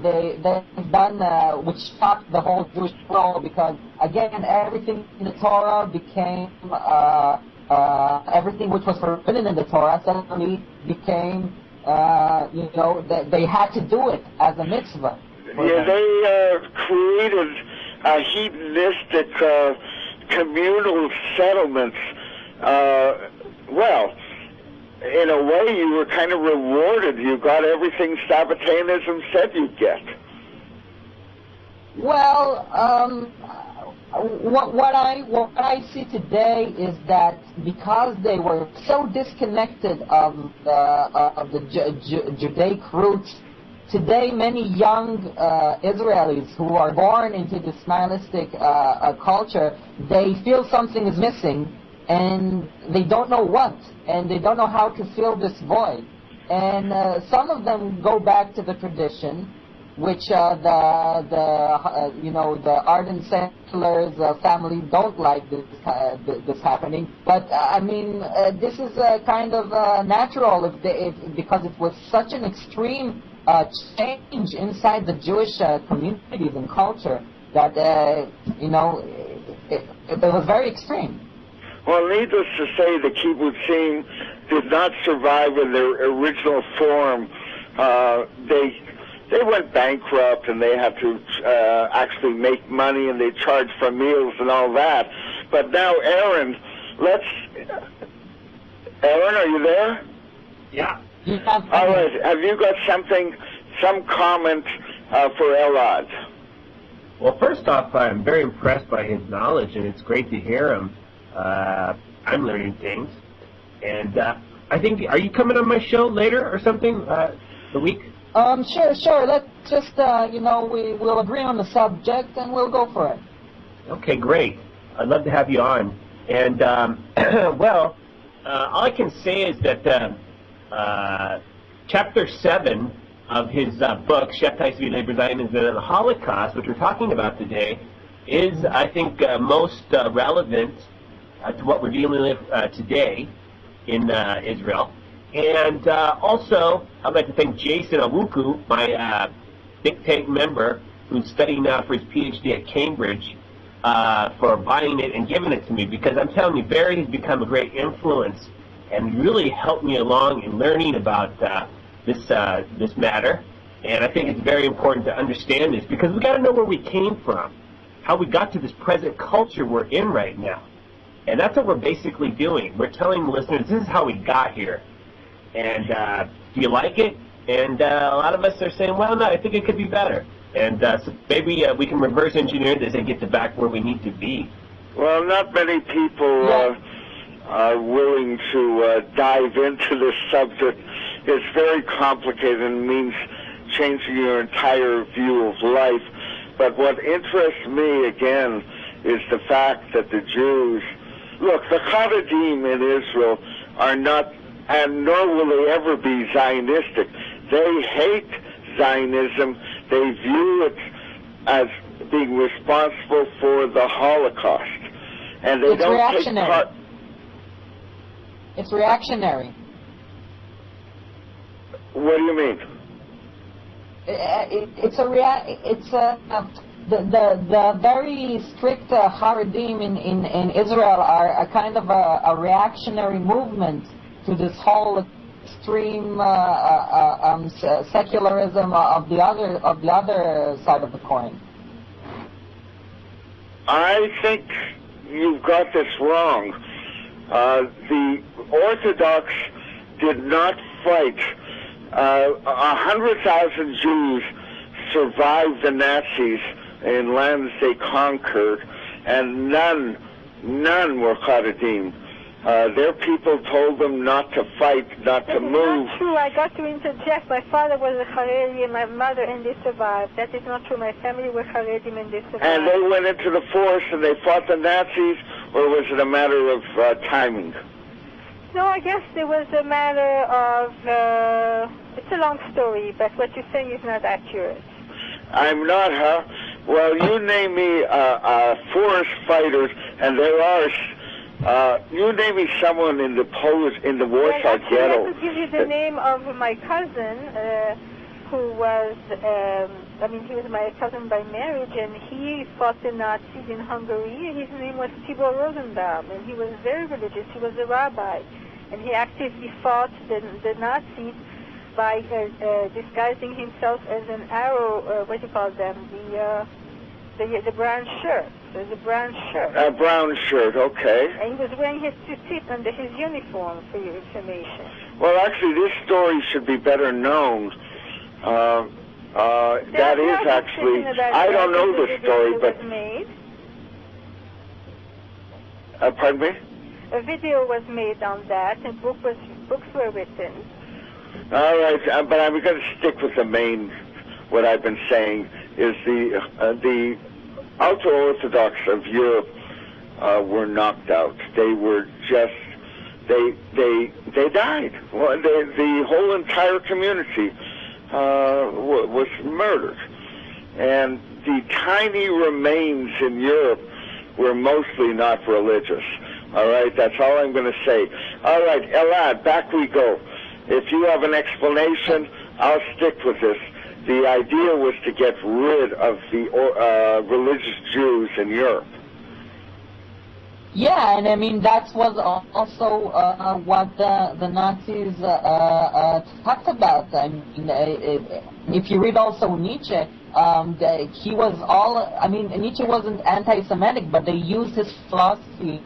S4: they've done, which shocked the whole Jewish world, because, again, everything in the Torah became, everything which was forbidden in the Torah suddenly became, they had to do it as a mitzvah.
S1: Yeah, they created hedonistic communal settlements. In a way, you were kind of rewarded. You got everything Sabbateanism said you'd get.
S4: Well, what I see today is that because they were so disconnected of the Judaic roots, today many young Israelis who are born into this nihilistic culture, they feel something is missing, and they don't know what, and they don't know how to fill this void. And some of them go back to the tradition, which the ardent settlers family don't like this happening. But I mean, this is kind of natural because it was such an extreme change inside the Jewish communities and culture that it was very extreme.
S1: Well, needless to say, the kibbutzim did not survive in their original form. They went bankrupt, and they had to actually make money, and they charged for meals and all that. But now, Aaron, Aaron, are you there?
S2: Yeah.
S1: All right. Have you got some comment for Elad?
S2: Well, first off, I'm very impressed by his knowledge, and it's great to hear him. I'm learning things. And I think, are you coming on my show later or something, the week?
S4: Sure. Let's just, we'll agree on the subject and we'll go for it.
S2: Okay, great. I'd love to have you on. And, well, all I can say is that Chapter 7 of his book, Sabbatai, Sevi, the Holocaust, which we're talking about today, is, I think, most relevant to what we're dealing with today in Israel. And also, I'd like to thank Jason Awuku, my think tank member, who's studying now for his PhD at Cambridge, for buying it and giving it to me, because I'm telling you, Barry has become a great influence and really helped me along in learning about this matter. And I think it's very important to understand this, because we got to know where we came from, how we got to this present culture we're in right now. And that's what we're basically doing. We're telling the listeners, this is how we got here. And do you like it? And a lot of us are saying, well, no, I think it could be better. And so maybe we can reverse engineer this and get to back where we need to be.
S1: Well, not many people are willing to dive into this subject. It's very complicated and means changing your entire view of life. But what interests me, again, is the fact that the Jews, look, the Charedim in Israel are not, and nor will they ever be, Zionistic. They hate Zionism. They view it as being responsible for the Holocaust. And they don't take part.
S4: It's reactionary.
S1: What do you mean?
S4: The very strict Haredim in Israel are a kind of a reactionary movement to this whole extreme secularism of the other side of the coin.
S1: I think you've got this wrong. The Orthodox did not fight. 100,000 Jews survived the Nazis in lands they conquered, and none were Charedim. Their people told them not to fight, not to move.
S3: That is not true. I got to interject. My father was a Haredi and my mother, and they survived. That is not true. My family were Haredim and they survived.
S1: And they went into the forest and they fought the Nazis, or was it a matter of timing?
S3: No, I guess it was a matter of, it's a long story, but what you're saying is not accurate.
S1: I'm not, huh? Well, you name me forest fighters, and there are, you name me someone in the Warsaw ghetto.
S3: I have to give you the name of my cousin, who was, he was my cousin by marriage, and he fought the Nazis in Hungary. His name was Tibor Rosenbaum, and he was very religious. He was a rabbi, and he actively fought the Nazis by disguising himself as an arrow, what do you call them, the brown shirt. The brown shirt.
S1: A brown shirt, okay.
S3: And he was wearing his tzitzit under his uniform, for your information.
S1: Well, actually, this story should be better known. That is actually, I don't know the story, but... pardon me?
S3: A video was made on that, and books were written.
S1: All right, but I'm going to stick with the main, what I've been saying, is the ultra-Orthodox of Europe were knocked out. They were just, they died. Well, the whole entire community was murdered. And the tiny remains in Europe were mostly not religious. All right, that's all I'm going to say. All right, Elad, back we go. If you have an explanation, I'll stick with this. The idea was to get rid of the religious Jews in Europe.
S4: Yeah, and I mean that was also what the Nazis talked about. I mean, if you read also Nietzsche, he was all. I mean, Nietzsche wasn't anti-Semitic, but they used his philosophy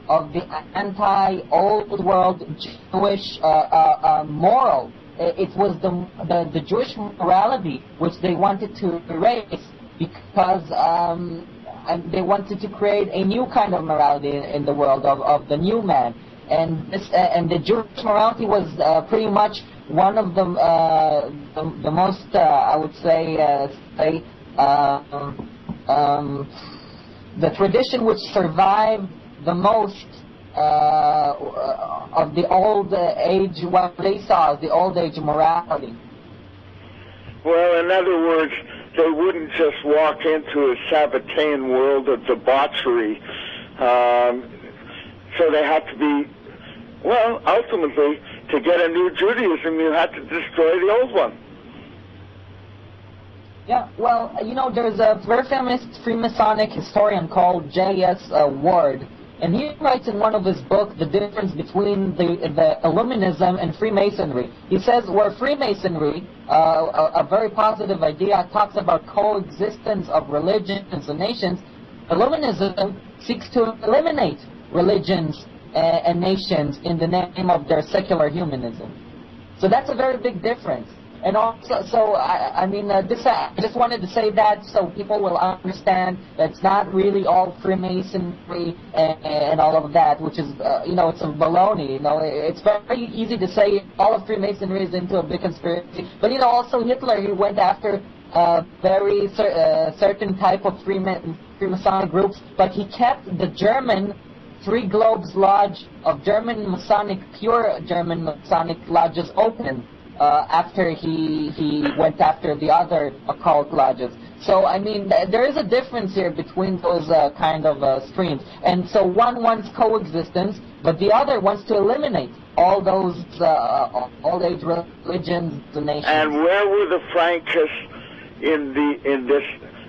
S4: of the anti-old world Jewish moral. It was the Jewish morality which they wanted to erase because they wanted to create a new kind of morality in the world of the new man. And the Jewish morality was pretty much one of the most I would say the tradition which survived the most of the old age, what they saw as the old age morality.
S1: Well, in other words, they wouldn't just walk into a Sabbatean world of debauchery. So they had to be, well, ultimately, to get a new Judaism, you had to destroy the old one.
S4: Yeah, well, you know, there's a very famous Freemasonic historian called J.S. Ward, and he writes in one of his books the difference between the Illuminism and Freemasonry. He says where Freemasonry, a very positive idea, talks about coexistence of religions and nations, Illuminism seeks to eliminate religions and nations in the name of their secular humanism. So that's a very big difference. And also, so I just wanted to say that so people will understand that it's not really all Freemasonry and all of that, which is, you know, it's a baloney. You know, it's very easy to say all of Freemasonry is into a big conspiracy. But, you know, also Hitler, he went after very certain type of Freemasonic groups, but he kept the German Three Globes Lodge of German Masonic, pure German Masonic lodges open. After he went after the other occult lodges. So, I mean, there is a difference here between those kind of streams. And so one wants coexistence, but the other wants to eliminate all those old-age religions and nations.
S1: And where were the Frankists in this?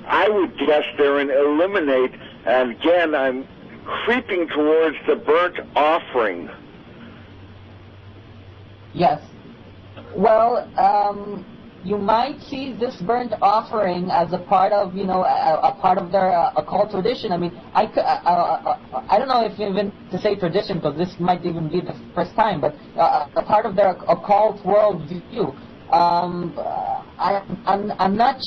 S1: I would guess they're in eliminate, and again, I'm creeping towards the burnt offering.
S4: Yes. Well, you might see this burnt offering as a part of, you know, a part of their occult tradition. I mean, I don't know if even to say tradition, because this might even be the first time, but a part of their occult world view. I'm not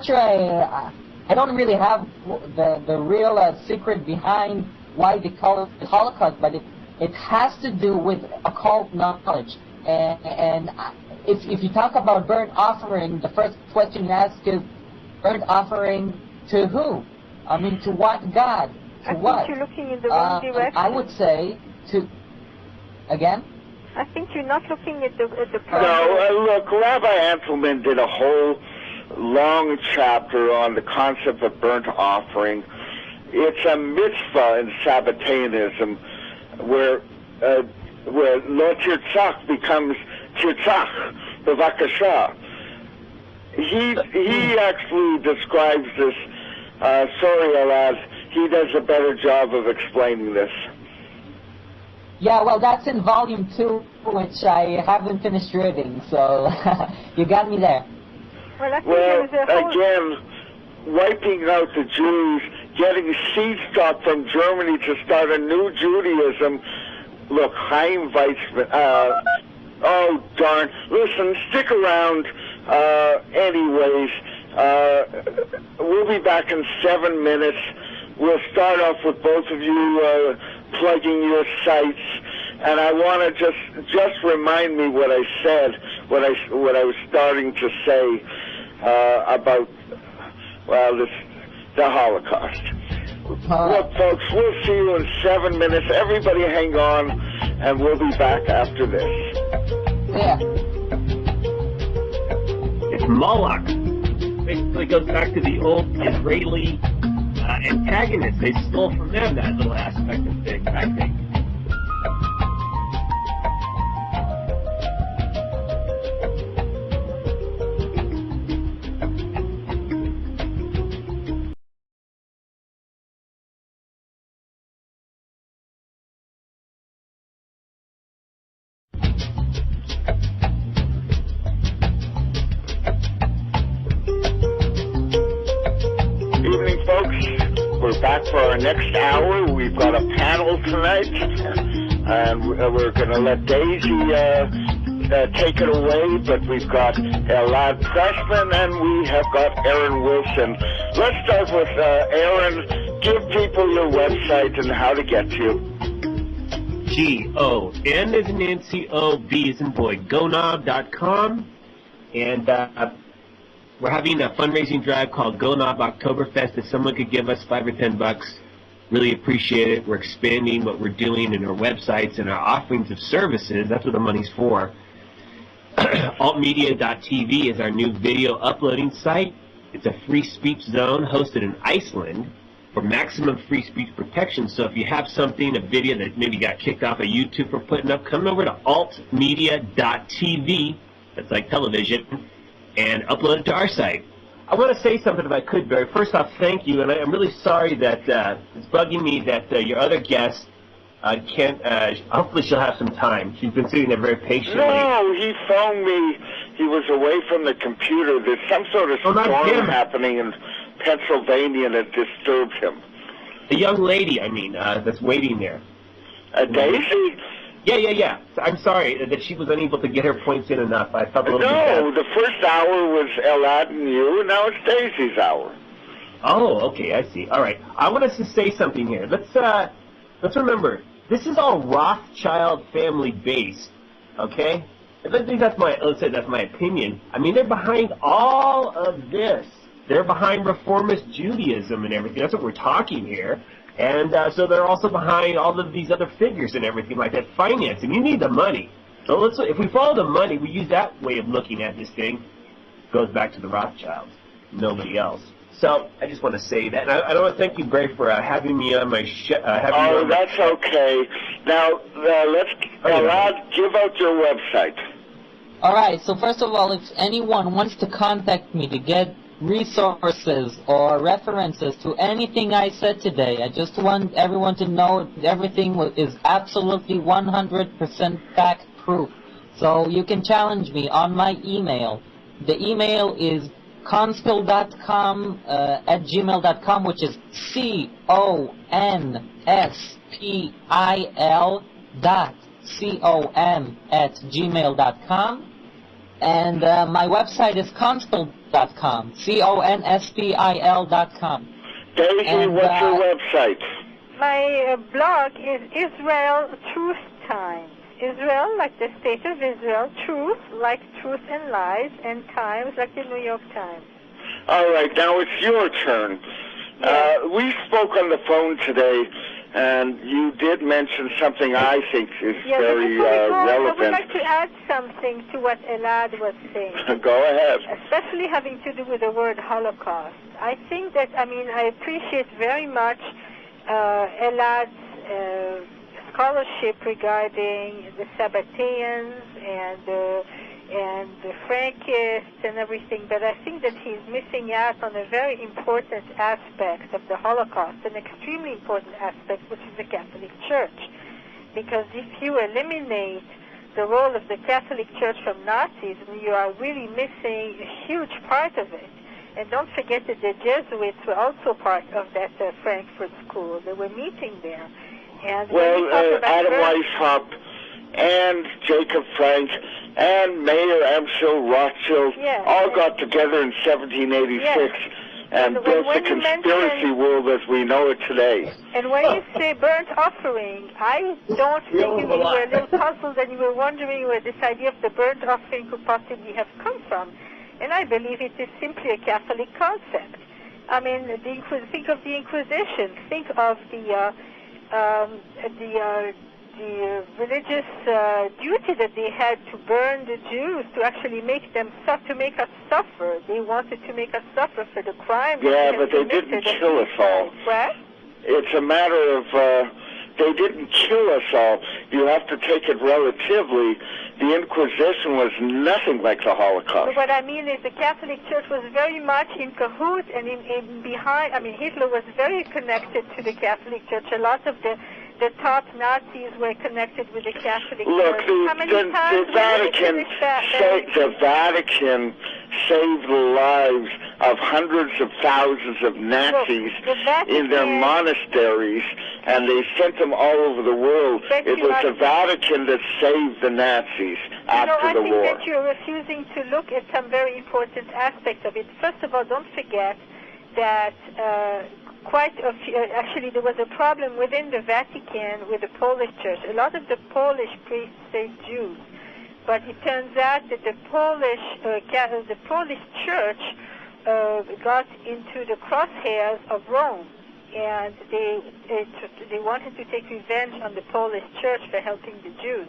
S4: sure. I don't really have the real secret behind why they call it the Holocaust, but it has to do with occult knowledge. And if you talk about burnt offering, the first question you ask is, burnt offering to who? I mean, to what God? To what?
S3: I think you're looking in the wrong direction.
S4: I would say to, again?
S3: I think you're not looking at the
S1: No, look, Rabbi Anselman did a whole long chapter on the concept of burnt offering. It's a mitzvah in Sabbateanism where Lo Tirtzach becomes Tirtzach, B'vakasha. He actually describes this. Sorry, Elad, he does a better job of explaining this.
S4: Yeah, well, that's in volume 2, which I haven't finished reading, so you got me there.
S3: Well,
S1: again, wiping out the Jews, getting seed stock from Germany to start a new Judaism. Look, Chaim Weizmann, oh darn, listen, stick around, anyways, we'll be back in 7 minutes. We'll start off with both of you plugging your sites, and I want to just remind me what I said, what I was starting to say about, well, the Holocaust. Look, folks, we'll see you in 7 minutes. Everybody hang on, and we'll be back after this.
S4: Yeah.
S2: Moloch. Basically goes back to the old Israeli antagonists. They stole from them that little aspect of things, I think.
S1: We're back for our next hour. We've got a panel tonight, and we're going to let Daisy take it away, but we've got Elad Pressman, and we have got Aaron Wilson. Let's start with Aaron. Give people your website and how to get to you.
S2: G-O-N as in Nancy, O-B as in boy, gonob.com, and we're having a fundraising drive called Go Knob Oktoberfest. If someone could give us $5 or $10, really appreciate it. We're expanding what we're doing in our websites and our offerings of services. That's what the money's for. Altmedia.tv is our new video uploading site. It's a free speech zone hosted in Iceland for maximum free speech protection. So if you have something, a video that maybe got kicked off of YouTube for putting up, come over to altmedia.tv, that's like television, and upload it to our site. I want to say something if I could, Barry. First off, thank you, and I'm really sorry that it's bugging me that your other guest can't, hopefully she'll have some time. She's been sitting there very patiently.
S1: No, he phoned me. He was away from the computer. There's some sort of storm happening in Pennsylvania that disturbed him.
S2: The young lady, I mean, that's waiting there.
S1: Daisy?
S2: Yeah. I'm sorry that she was unable to get her points in enough. I felt a little bit bad.
S1: No, the first hour was Elad and you, and now it's Daisy's hour.
S2: Oh, okay, I see. All right. I want us to say something here. Let's remember, this is all Rothschild family based, okay? I think that's my opinion. I mean, they're behind all of this. They're behind reformist Judaism and everything. That's what we're talking here. And so they're also behind all of these other figures and everything like that, financing. You need the money. So if we follow the money, we use that way of looking at this thing. It goes back to the Rothschilds, nobody else. So I just want to say that. And I want to thank you, Bray, for having me on my show.
S1: That's okay. Now, Elad, give out your website.
S4: All right, so first of all, if anyone wants to contact me to get resources or references to anything I said today, I just want everyone to know everything is absolutely 100% fact proof. So you can challenge me on my email. The email is conspil.com at gmail.com, which is conspil.com at gmail.com. And my website is conspil.com, conspil.com.
S1: Daisy, what's your website?
S3: My blog is Israel Truth Times. Israel, like the state of Israel, truth, like truth and lies, and Times, like the New York Times.
S1: All right, now it's your turn. Yes. We spoke on the phone today, and you did mention something I think is very relevant.
S3: I would like to add something to what Elad was saying.
S1: Go ahead.
S3: Especially having to do with the word Holocaust. I think that, I appreciate very much Elad's scholarship regarding the Sabbateans and the Frankists and everything, but I think that he's missing out on a very important aspect of the Holocaust, an extremely important aspect, which is the Catholic Church. Because if you eliminate the role of the Catholic Church from Nazism, you are really missing a huge part of it. And don't forget that the Jesuits were also part of that Frankfurt school. They were meeting there. And
S1: Adam Weishaupt and Jacob Frank and Mayor Amschel Rothschild all got together in 1786 and built the conspiracy world as we know it today.
S3: And when you say burnt offering, I don't think you were a little puzzled and you were wondering where this idea of the burnt offering could possibly have come from. And I believe it is simply a Catholic concept. think of the Inquisition. Think of the religious duty that they had to burn the Jews, to actually make them to make us suffer. They wanted to make us suffer for the crimes.
S1: Yeah, but they didn't kill us all.
S3: What?
S1: It's a matter of they didn't kill us all. You have to take it relatively. The Inquisition was nothing like the Holocaust.
S3: But what I mean is the Catholic Church was very much in cahoots and in behind. I mean, Hitler was very connected to the Catholic Church. A lot of the top Nazis were connected with the Catholic
S1: Look,
S3: Church.
S1: the Vatican saved the lives of hundreds of thousands of Nazis in their monasteries, and they sent them all over the world. It was the Vatican that saved the Nazis after the war.
S3: I think that you're refusing to look at some very important aspects of it. First of all, don't forget that actually there was a problem within the Vatican with the Polish Church. A lot of the Polish priests saved Jews, but it turns out that the Polish Church got into the crosshairs of Rome, and they wanted to take revenge on the Polish Church for helping the Jews.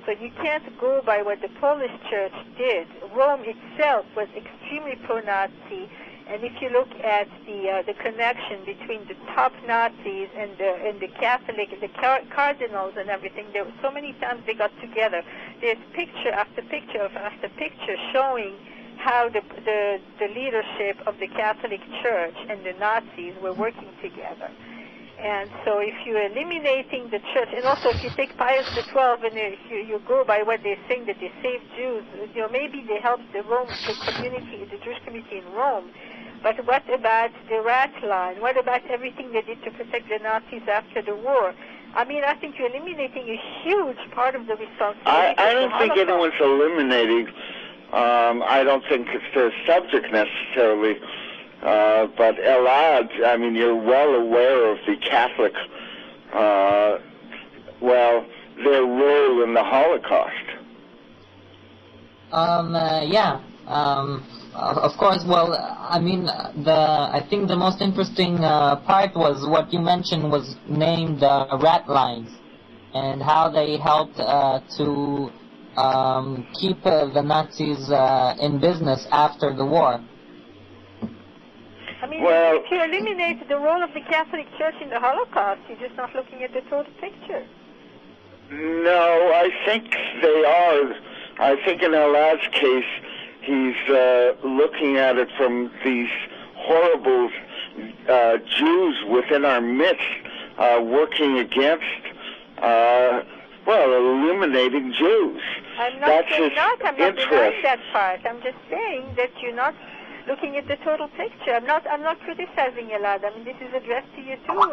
S3: So you can't go by what the Polish Church did. Rome itself was extremely pro-Nazi. And if you look at the connection between the top Nazis and the Catholic, the cardinals and everything, there were so many times they got together. There's picture after picture after picture showing how the leadership of the Catholic Church and the Nazis were working together. And so if you're eliminating the church, and also if you take Pius XII and if you go by what they're saying that they saved Jews, maybe they helped the Jewish community in Rome. But what about the rat line? What about everything they did to protect the Nazis after the war? I mean, I think you're eliminating a huge part of the responsibility.
S1: I don't think anyone's eliminating. I don't think it's their subject necessarily. But Elad, I mean, you're well aware of the Catholic, their role in the Holocaust.
S4: Yeah. Of course. Well, I mean, I think the most interesting part was what you mentioned was named rat lines, and how they helped to keep the Nazis in business after the war.
S3: I mean, if you eliminate the role of the Catholic Church in the Holocaust, you're just not looking at the total picture.
S1: No, I think they are. I think in Elad's case, he's looking at it from these horrible Jews within our midst working against, eliminating Jews.
S3: I'm not
S1: That's
S3: saying
S1: his
S3: not. I'm not
S1: interest.
S3: denying that part. I'm just saying that you're not looking at the total picture. I'm not criticizing Elad. I mean, this is addressed to you too,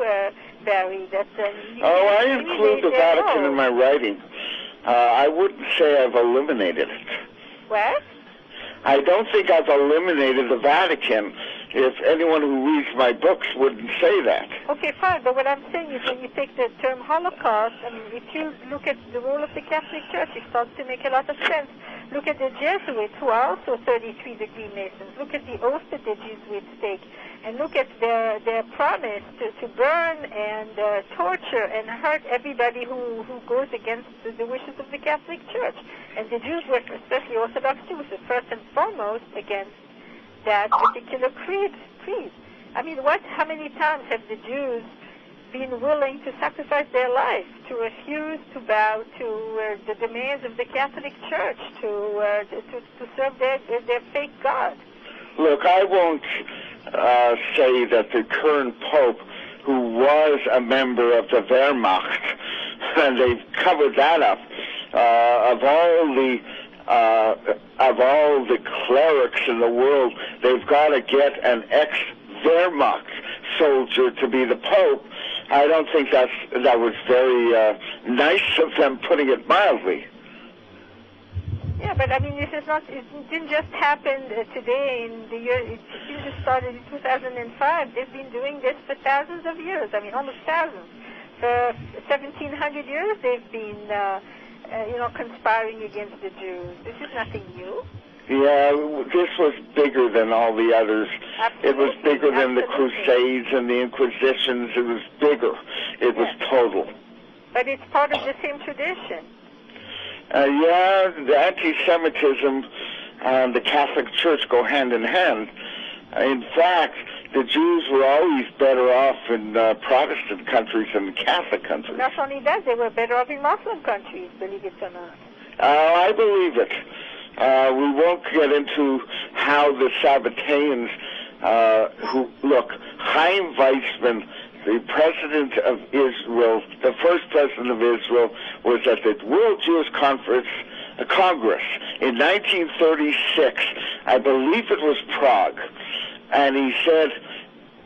S3: Barry.
S1: I include the Vatican in my writing. I wouldn't say I've eliminated it.
S3: What?
S1: I don't think I've eliminated the Vatican. If anyone who reads my books wouldn't say that.
S3: Okay, fine. But what I'm saying is when you take the term Holocaust, I mean, if you look at the role of the Catholic Church, it starts to make a lot of sense. Look at the Jesuits, who are also 33-degree Masons. Look at the oath that the Jesuits take. And look at their promise to burn and torture and hurt everybody who goes against the wishes of the Catholic Church. And the Jews were, especially Orthodox Jews, first and foremost against that particular creed. I mean, how many times have the Jews been willing to sacrifice their life, to refuse to bow to the demands of the Catholic Church, to serve their fake God?
S1: Look, I won't say that the current Pope, who was a member of the Wehrmacht, and they've covered that up, of all the clerics in the world, they've got to get an ex-Wehrmacht soldier to be the Pope. I don't think that was very nice of them, putting it mildly.
S3: Yeah, but I mean, it didn't just happen today in the year, it didn't just started in 2005. They've been doing this for thousands of years, I mean, almost thousands. For 1,700 years, they've been, conspiring against the Jews. This is nothing new.
S1: Yeah, this was bigger than all the others.
S3: Absolutely.
S1: It was bigger than the Crusades and the Inquisitions. It was bigger. It was total.
S3: But it's part of the same tradition.
S1: Yeah, the anti-Semitism and the Catholic Church go hand in hand. In fact, the Jews were always better off in Protestant countries than Catholic countries.
S3: Not only that, they were better off in Muslim countries, believe it or not.
S1: I believe it. We won't get into how the Sabbateans, look, Chaim Weizmann, the president of Israel, the first president of Israel, was at the World Jewish Congress in 1936. I believe it was Prague. And he said,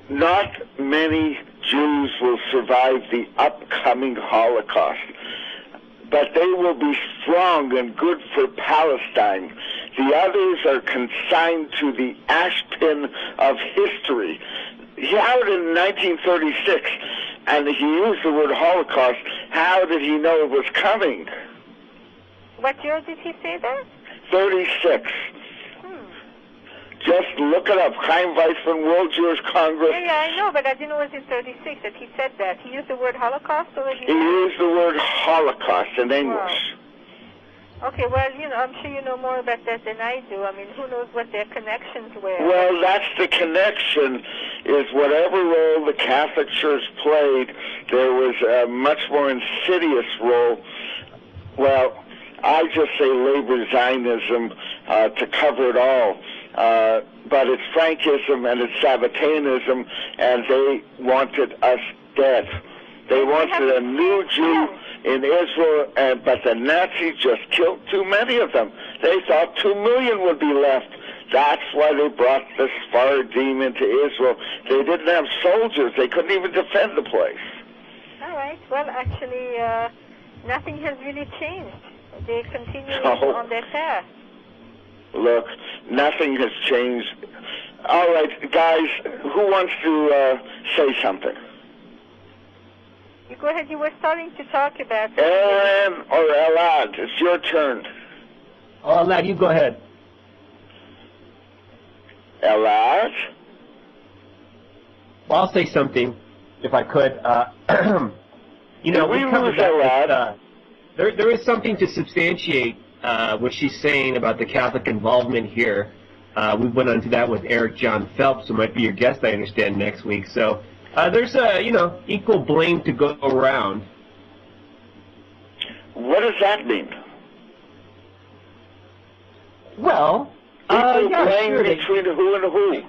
S1: not many Jews will survive the upcoming Holocaust, but they will be strong and good for Palestine. The others are consigned to the ashpin of history. How did in 1936, and he used the word Holocaust, how did he know it was coming?
S3: What year did he say that?
S1: 36. Just look it up. Chaim Weizmann, World Jewish Congress.
S3: Yeah, I know, but I didn't know it was in 36 that he said that. He used the word Holocaust already?
S1: He used the word Holocaust in English.
S3: Wow. Okay, well, I'm sure you know more about that than I do. I mean, who knows what their connections were?
S1: Well, that's the connection, is whatever role the Catholic Church played, there was a much more insidious role. Well, I just say labor Zionism to cover it all. But it's Frankism and it's Sabbateanism, and they wanted us dead. They wanted a new Jew in Israel, but the Nazis just killed too many of them. They thought 2 million would be left. That's why they brought the Sephardim into Israel. They didn't have soldiers. They couldn't even defend the place.
S3: All right. Well, actually, nothing has really changed. They continue on their path.
S1: Look, nothing has changed. All right, guys, who wants to say something?
S3: You go ahead. You were starting to talk about...
S1: Aaron or Elad, it's your turn.
S2: Oh, Elad, you go ahead.
S1: Elad?
S2: Well, I'll say something, if I could. We covered that. There is something to substantiate what she's saying about the Catholic involvement here. We went on to that with Eric John Phelps, who might be your guest, I understand, next week. So there's equal blame to go around.
S1: What does that mean?
S2: Well,
S1: blame between who and who?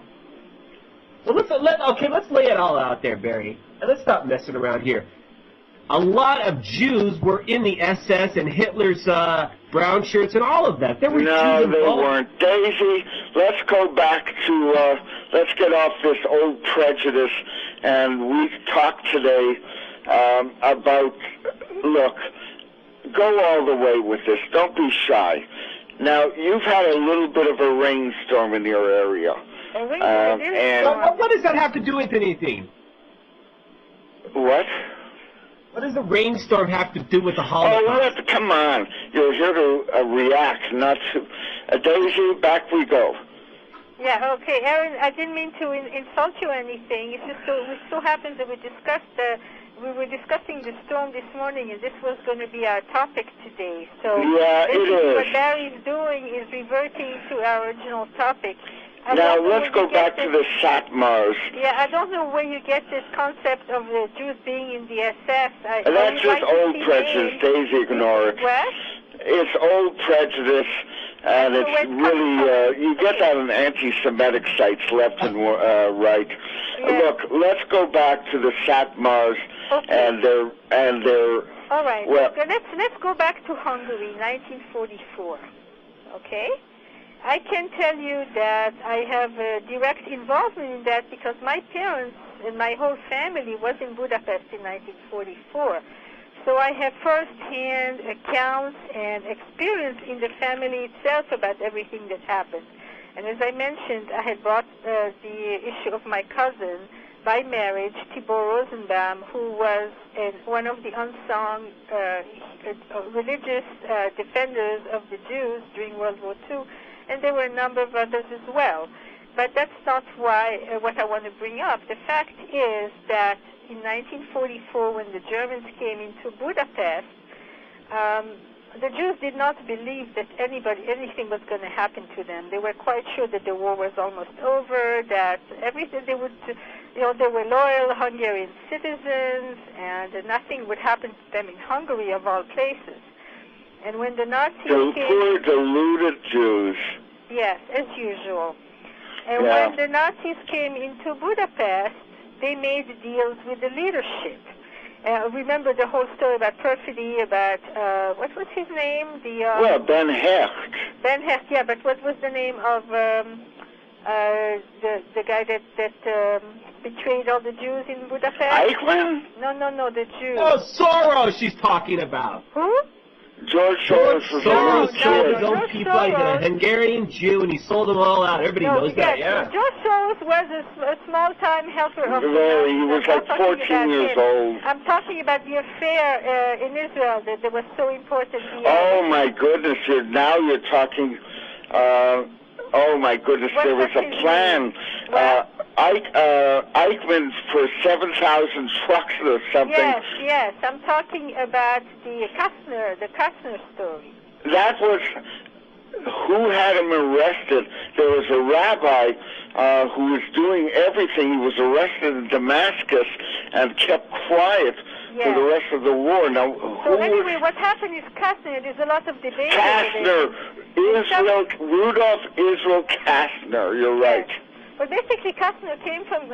S2: Well, let's lay it all out there, Barry. And let's stop messing around here. A lot of Jews were in the SS and Hitler's brown shirts and all of that. There were
S1: no,
S2: Jews
S1: they weren't. Daisy, let's go back to, let's get off this old prejudice, and we talk today about, look, go all the way with this. Don't be shy. Now, you've had a little bit of a rainstorm in your area.
S2: And what does that have to do with anything?
S1: What?
S2: What does the rainstorm have to do with the Holocaust?
S1: Come on. You're here to react, not to... Daisy, back we go.
S3: Yeah, okay. Aaron, I didn't mean to insult you or anything. It's just it so happens that we were discussing the storm this morning, and this was going to be our topic today. So
S1: yeah, it is.
S3: What Barry's doing is reverting to our original topic.
S1: Now, let's go back to the Satmars.
S3: Yeah, I don't know where you get this concept of the Jews being in the SS.
S1: That's just old prejudice. Daisy, ignore it.
S3: What?
S1: It's old prejudice, and it's really, you get that on anti-Semitic sites left and right. Yeah. Look, let's go back to the Satmars and their...
S3: All right, well, let's go back to Hungary, 1944, okay? I can tell you that I have a direct involvement in that because my parents and my whole family was in Budapest in 1944. So I have first-hand accounts and experience in the family itself about everything that happened. And as I mentioned, I had brought the issue of my cousin by marriage, Tibor Rosenbaum, who was one of the unsung religious defenders of the Jews during World War II. And there were a number of others as well. but that's not why what I want to bring up. The fact is that in 1944, when the Germans came into Budapest, the Jews did not believe that anything was going to happen to them. They were quite sure that the war was almost over, that everything they were loyal Hungarian citizens, and nothing would happen to them in Hungary, of all places. And when the Nazis came...
S1: Poor deluded Jews.
S3: Yes, as usual. And when the Nazis came into Budapest, they made deals with the leadership. Remember the whole story about perfidy, about, what was his name?
S1: Ben Hecht.
S3: Ben Hecht, yeah, but what was the name of the guy that betrayed all the Jews in Budapest?
S1: Eichmann?
S3: No, the Jews.
S2: Oh, Soros she's talking about.
S3: Who?
S1: George Soros was
S2: Soros killed his own
S3: George
S2: people, like a Hungarian Jew, and he sold them all out. Everybody knows that, yeah.
S3: George Soros was a small-time helper of
S1: he was like 14 years old.
S3: I'm talking about the affair in Israel that was so important.
S1: Oh, my goodness. Now you're talking... oh, my goodness, there was a plan. Eichmann for 7,000 trucks or something.
S3: Yes. I'm talking about the Kastner story.
S1: That was... Who had him arrested? There was a rabbi who was doing everything. He was arrested in Damascus and kept quiet for the rest of the war. Now,
S3: what happened is Kastner. There's a lot of debate.
S1: Kastner, Rudolf Israel Kastner. You're right.
S3: Well, basically, Kastner came from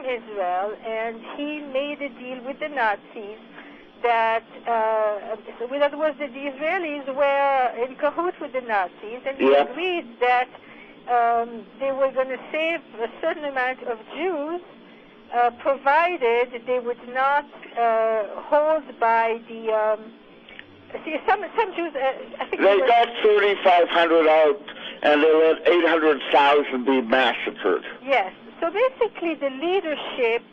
S3: Israel, and he made a deal with the Nazis that, in other words, that the Israelis were in cahoots with the Nazis, and they agreed that they were going to save a certain amount of Jews, provided they would not hold by the... some Jews... I think
S1: they got 3,500 out, and they let 800,000 be massacred.
S3: Yes. So basically, the leadership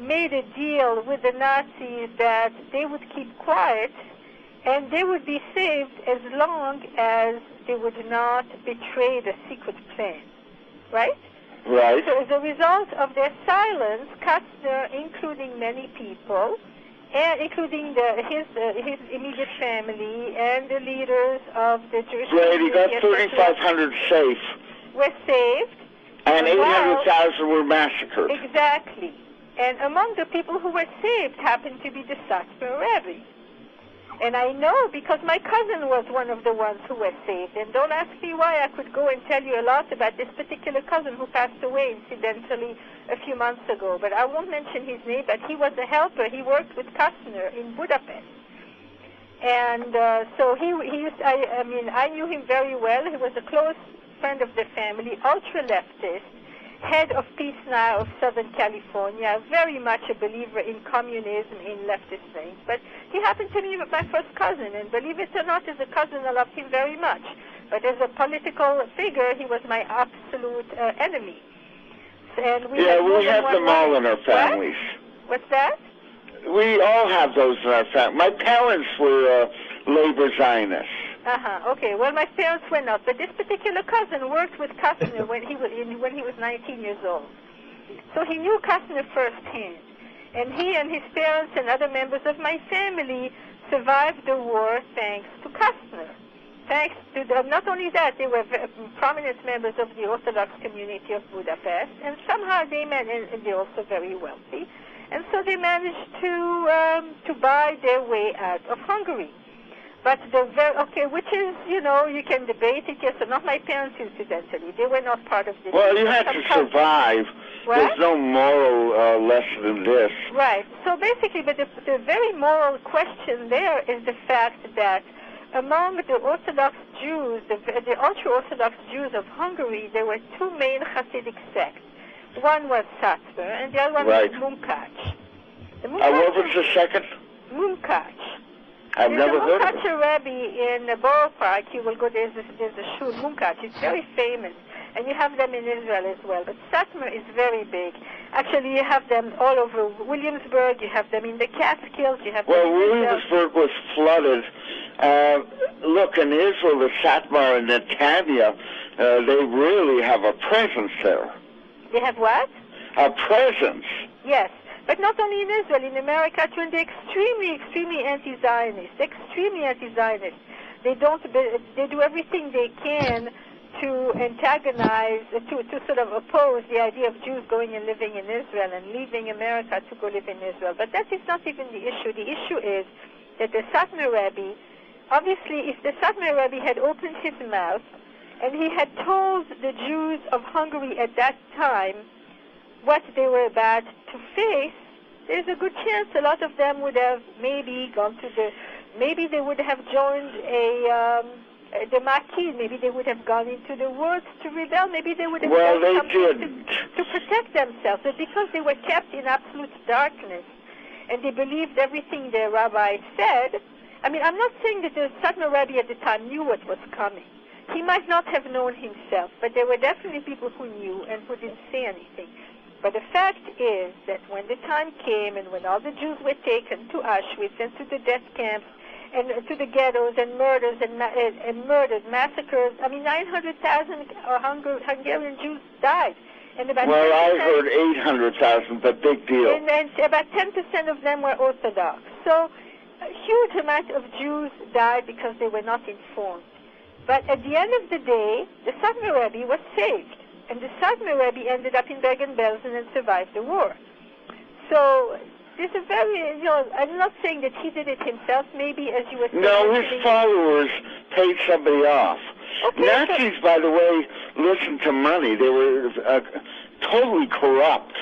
S3: made a deal with the Nazis that they would keep quiet and they would be saved as long as they would not betray the secret plan. Right?
S1: Right.
S3: So as a result of their silence, Kastner, including many people, and including his immediate family and the leaders of the Jewish community,
S1: he got 3,500 safe.
S3: Were saved.
S1: And 800,000 were massacred.
S3: Exactly. And among the people who were saved happened to be the Satmar Rebbe. And I know because my cousin was one of the ones who were saved. And don't ask me why. I could go and tell you a lot about this particular cousin who passed away incidentally a few months ago. But I won't mention his name, but he was a helper. He worked with Kastner in Budapest. And so I knew him very well. He was a close friend of the family, ultra-leftist, head of Peace Now of Southern California, very much a believer in communism, in leftist things. But he happened to be my first cousin, and believe it or not, as a cousin, I loved him very much. But as a political figure, he was my absolute enemy. And we
S1: have them all in our families.
S3: What's that?
S1: We all have those in our family. My parents were labor Zionists.
S3: Okay. Well, my parents were not, but this particular cousin worked with Kastner when he was 19 years old. So he knew Kastner firsthand, and he and his parents and other members of my family survived the war thanks to Kastner. Thanks to them. Not only that, they were prominent members of the Orthodox community of Budapest, and somehow they managed, and they're also very wealthy, and so they managed to buy their way out of Hungary. But which is, you can debate it, yes or not. My parents, incidentally, they were not part of this.
S1: Well, you had to survive.
S3: What?
S1: There's no moral lesson in this.
S3: Right. So basically, but the very moral question there is the fact that among the Orthodox Jews, the ultra-Orthodox Jews of Hungary, there were two main Hasidic sects. One was Satmar, and the other one was Munkach.
S1: What was the second?
S3: Munkach.
S1: I've never heard of it.
S3: There's a Rebbe in the Borough Park. You will go, there's a shul, Munkach. It's very famous. And you have them in Israel as well. But Satmar is very big. Actually, you have them all over Williamsburg. You have them in the Catskills. You have them in
S1: Williamsburg was flooded. Look, in Israel, the Satmar and Netanya, they really have a presence there.
S3: They have what?
S1: A presence.
S3: Yes. But not only in Israel, in America too, and they're extremely, extremely anti-Zionist. Extremely anti-Zionist. They do everything they can to antagonize, to sort of oppose the idea of Jews going and living in Israel and leaving America to go live in Israel. But that is not even the issue. The issue is that the Satmar Rebbe, obviously, if the Satmar Rebbe had opened his mouth and he had told the Jews of Hungary at that time what they were about to face, there's a good chance a lot of them would have maybe maybe they would have joined the Maquis, maybe they would have gone into the woods to rebel, maybe they would have done something to protect themselves. But because they were kept in absolute darkness and they believed everything their rabbi said, I mean, I'm not saying that the Satmar Rebbe at the time knew what was coming. He might not have known himself, but there were definitely people who knew and who didn't say anything. But the fact is that when the time came and when all the Jews were taken to Auschwitz and to the death camps and to the ghettos and murders and murdered, massacres, I mean, 900,000 Hungarian Jews died. And about
S1: I heard 800,000, but big deal.
S3: And about 10% of them were Orthodox. So a huge amount of Jews died because they were not informed. But at the end of the day, the Satmar Rebbe was saved. And the Satmar Rebbe ended up in Bergen-Belsen and survived the war. So there's a very, I'm not saying that he did it himself, maybe, as you were saying.
S1: No, his followers paid somebody off. Okay, Nazis, by the way, listened to money. They were totally corrupt.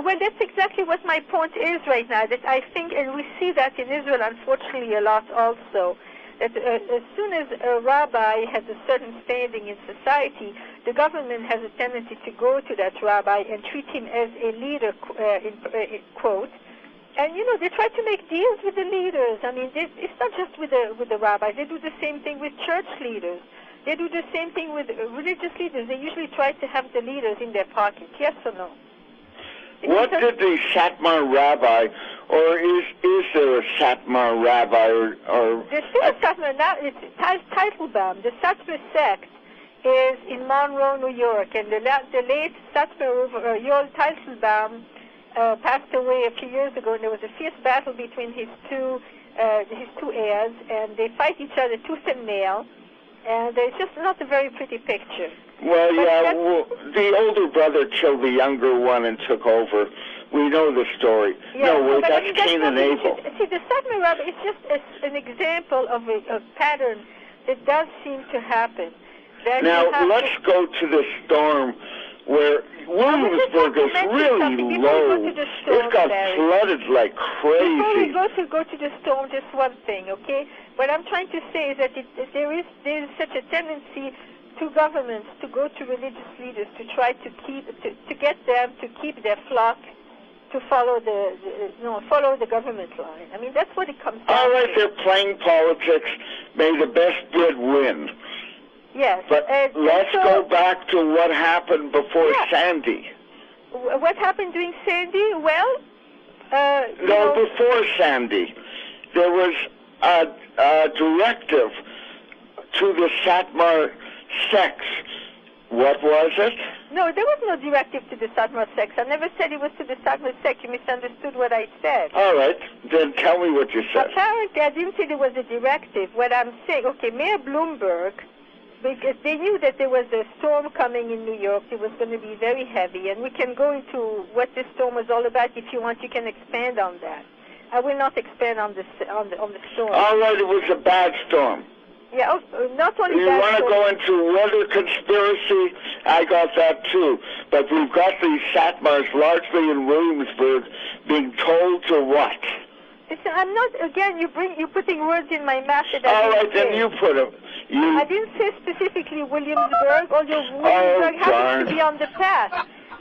S3: Well, that's exactly what my point is right now, that I think, and we see that in Israel, unfortunately, a lot also, that as soon as a rabbi has a certain standing in society, the government has a tendency to go to that rabbi and treat him as a leader, in quote. And, they try to make deals with the leaders. I mean, it's not just with the rabbis. They do the same thing with church leaders. They do the same thing with religious leaders. They usually try to have the leaders in their pocket, yes or no?
S1: What did the Satmar rabbi, or is there a Satmar rabbi, or
S3: there's still a Satmar now? It's Teitelbaum. The Satmar sect is in Monroe, New York, and the late Satmar Yoel Teitelbaum passed away a few years ago, and there was a fierce battle between his two heirs, and they fight each other tooth and nail, and it's just not a very pretty picture.
S1: Well, the older brother killed the younger one and took over. We know the story.
S3: Yeah,
S1: that's Cain and Abel.
S3: See, the Satmar Rebbe is just an example of a pattern that does seem to happen.
S1: Now, let's go to the storm where Williamsburg is really low. It got flooded like crazy.
S3: Before we go to the storm, just one thing, okay? What I'm trying to say is that there is such a tendency to governments to go to religious leaders to try to get them to keep their flock to follow the government line. I mean, that's what it comes down to.
S1: All right, they're playing politics. May the best bid win.
S3: Yes.
S1: But let's go back to what happened before Sandy.
S3: What happened during Sandy? Well,
S1: before Sandy, there was a directive to the Satmar sects. What was it?
S3: No, there was no directive to the Satmar sects. I never said it was to the Satmar sect. You misunderstood what I said.
S1: All right. Then tell me what you said.
S3: Apparently, I didn't say there was a directive. What I'm saying, Mayor Bloomberg, because they knew that there was a storm coming in New York. It was going to be very heavy, and we can go into what this storm was all about. If you want, you can expand on that. I will not expand on the storm.
S1: All right, it was a bad storm.
S3: Yeah, not only
S1: you
S3: that.
S1: You want to go into weather conspiracy? I got that too. But we've got these Satmars, largely in Williamsburg, being told to what?
S3: Listen, I'm not. Again, you're putting words in my mouth that
S1: all right, then you put them.
S3: I didn't say specifically Williamsburg, although Williamsburg happens to be on the path.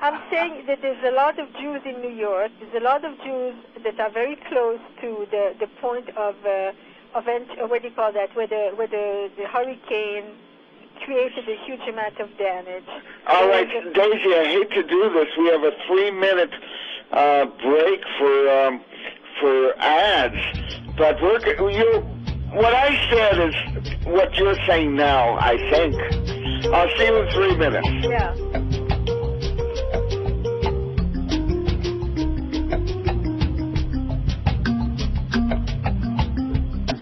S3: I'm saying that there's a lot of Jews in New York. There's a lot of Jews that are very close to the point of what do you call that? Where the hurricane created a huge amount of damage.
S1: All right, Daisy, I hate to do this. We have a 3-minute break for ads, but what I said is what you're saying now, I think. I'll see you in 3 minutes.
S3: Yeah.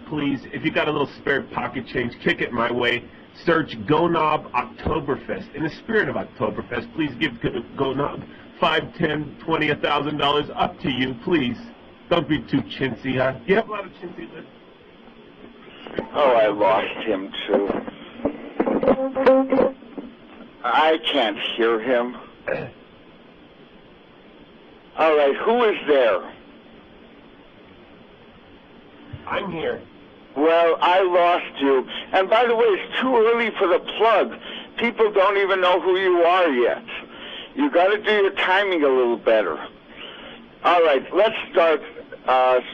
S2: Please, if you got a little spare pocket change, kick it my way. Search GoNob Oktoberfest. In the spirit of Oktoberfest, please give GoNob $5, $10, $20, $1,000, up to you, please. Don't be too chintzy, huh? You have a lot of chintzy lips.
S1: Oh, I lost him too. I can't hear him. All right, who is there?
S2: I'm here.
S1: Well, I lost you. And by the way, it's too early for the plug. People don't even know who you are yet. You got to do your timing a little better. All right, let's start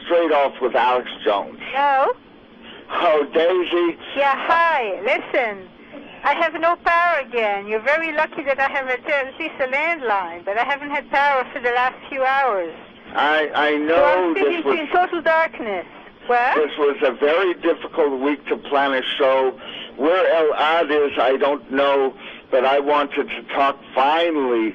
S1: straight off with Alex Jones.
S3: Hello?
S1: Oh, Daisy.
S3: Yeah, hi. Listen, I have no power again. You're very lucky that I have at least a landline, but I haven't had power for the last few hours.
S1: I know
S3: so I'm
S1: this
S3: speaking
S1: was...
S3: in total darkness. What?
S1: This was a very difficult week to plan a show. Where Elad is, I don't know, but I wanted to talk finally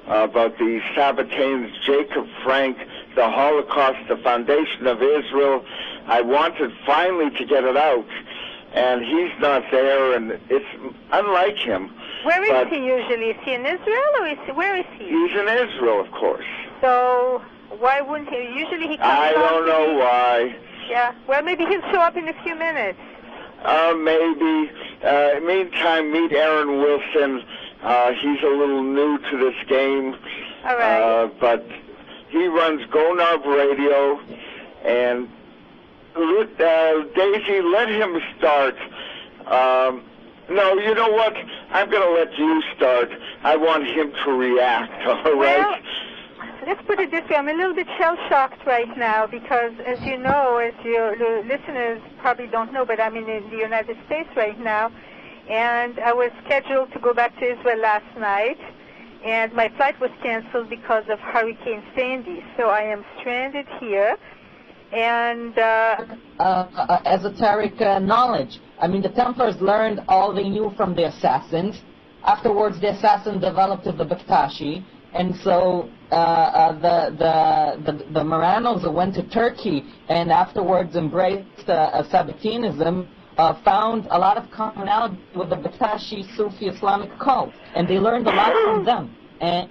S1: about the Sabbateans, Jacob Frank, the Holocaust, the foundation of Israel. I wanted finally to get it out, and he's not there, and it's unlike him.
S3: Where is he usually? Is he in Israel, or where is he?
S1: He's in Israel, of course.
S3: So why wouldn't he? Usually he comes
S1: I don't know why.
S3: Yeah, well, maybe he'll show up in a few minutes.
S1: Maybe. Meantime, meet Aaron Wilson. He's a little new to this game.
S3: All right.
S1: But he runs GoNob Radio. And Daisy, let him start. No, you know what? I'm going to let you start. I want him to react, all right?
S3: Let's put it this way. I'm a little bit shell-shocked right now because, as you know, as your listeners probably don't know, but I'm in the United States right now, and I was scheduled to go back to Israel last night, and my flight was canceled because of Hurricane Sandy. So I am stranded here, and...
S4: esoteric knowledge. I mean, the Templars learned all they knew from the assassins. Afterwards, the assassins developed the Bektashi. And so the Marranos went to Turkey and afterwards embraced Sabbateanism, found a lot of commonality with the Bektashi Sufi Islamic cult, and they learned a lot from them. And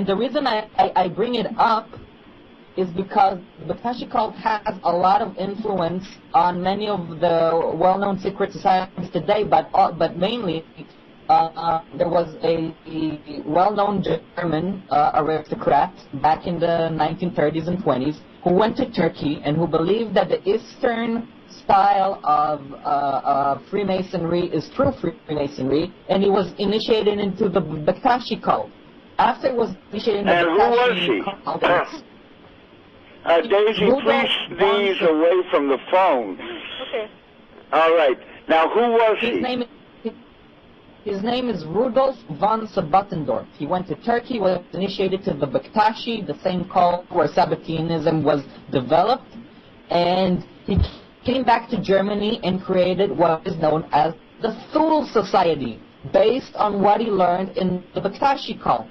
S4: the reason I bring it up is because the Bektashi cult has a lot of influence on many of the well-known secret societies today, but mainly there was a well-known German aristocrat back in the 1930s and 20s who went to Turkey and who believed that the Eastern style of Freemasonry is true Freemasonry, and he was initiated into the Bektashi cult. After he was initiated into the Bektashi cult...
S1: Daisy, please sneeze away from the phone.
S3: Okay.
S1: All right. Now, who was he?
S4: His name is Rudolf von Sebattendorf. He went to Turkey, was initiated to the Bektashi, the same cult where Sabbateanism was developed, and he came back to Germany and created what is known as the Thule Society, based on what he learned in the Bektashi cult.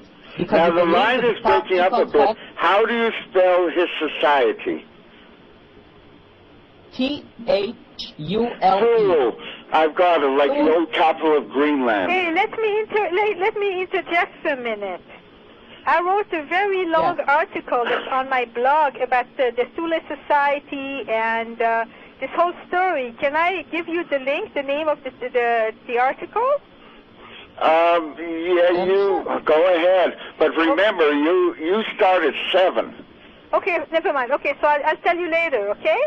S1: Now, the line is breaking up a bit. How do you spell his society?
S4: Thule.
S1: I've got it, like the old capital of Greenland.
S3: Hey, let me interject for a minute. I wrote a very long article that's on my blog about the Thule Society and this whole story. Can I give you the link, the name of the article?
S1: Yeah, you go ahead. But remember, you start at 7.
S3: Okay, never mind. Okay, so I'll tell you later, okay?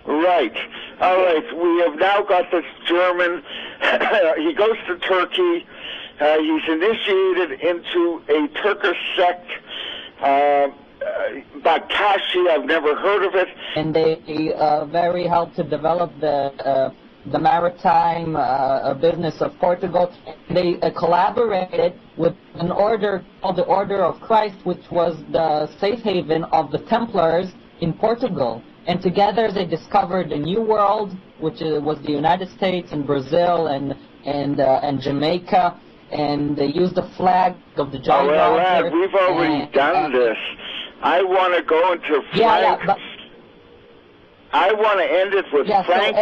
S1: Right. All right. We have now got this German. He goes to Turkey. He's initiated into a Turkish sect. Bektashi, I've never heard of it.
S4: And they very helped to develop the maritime business of Portugal. They collaborated with an order called the Order of Christ, which was the safe haven of the Templars in Portugal. And together they discovered a new world, which was the United States and Brazil and and Jamaica, and they used the flag of the Jolly
S1: well,
S4: Roger.
S1: we've already done this. I want to go into Frank. I want to end it with Frank.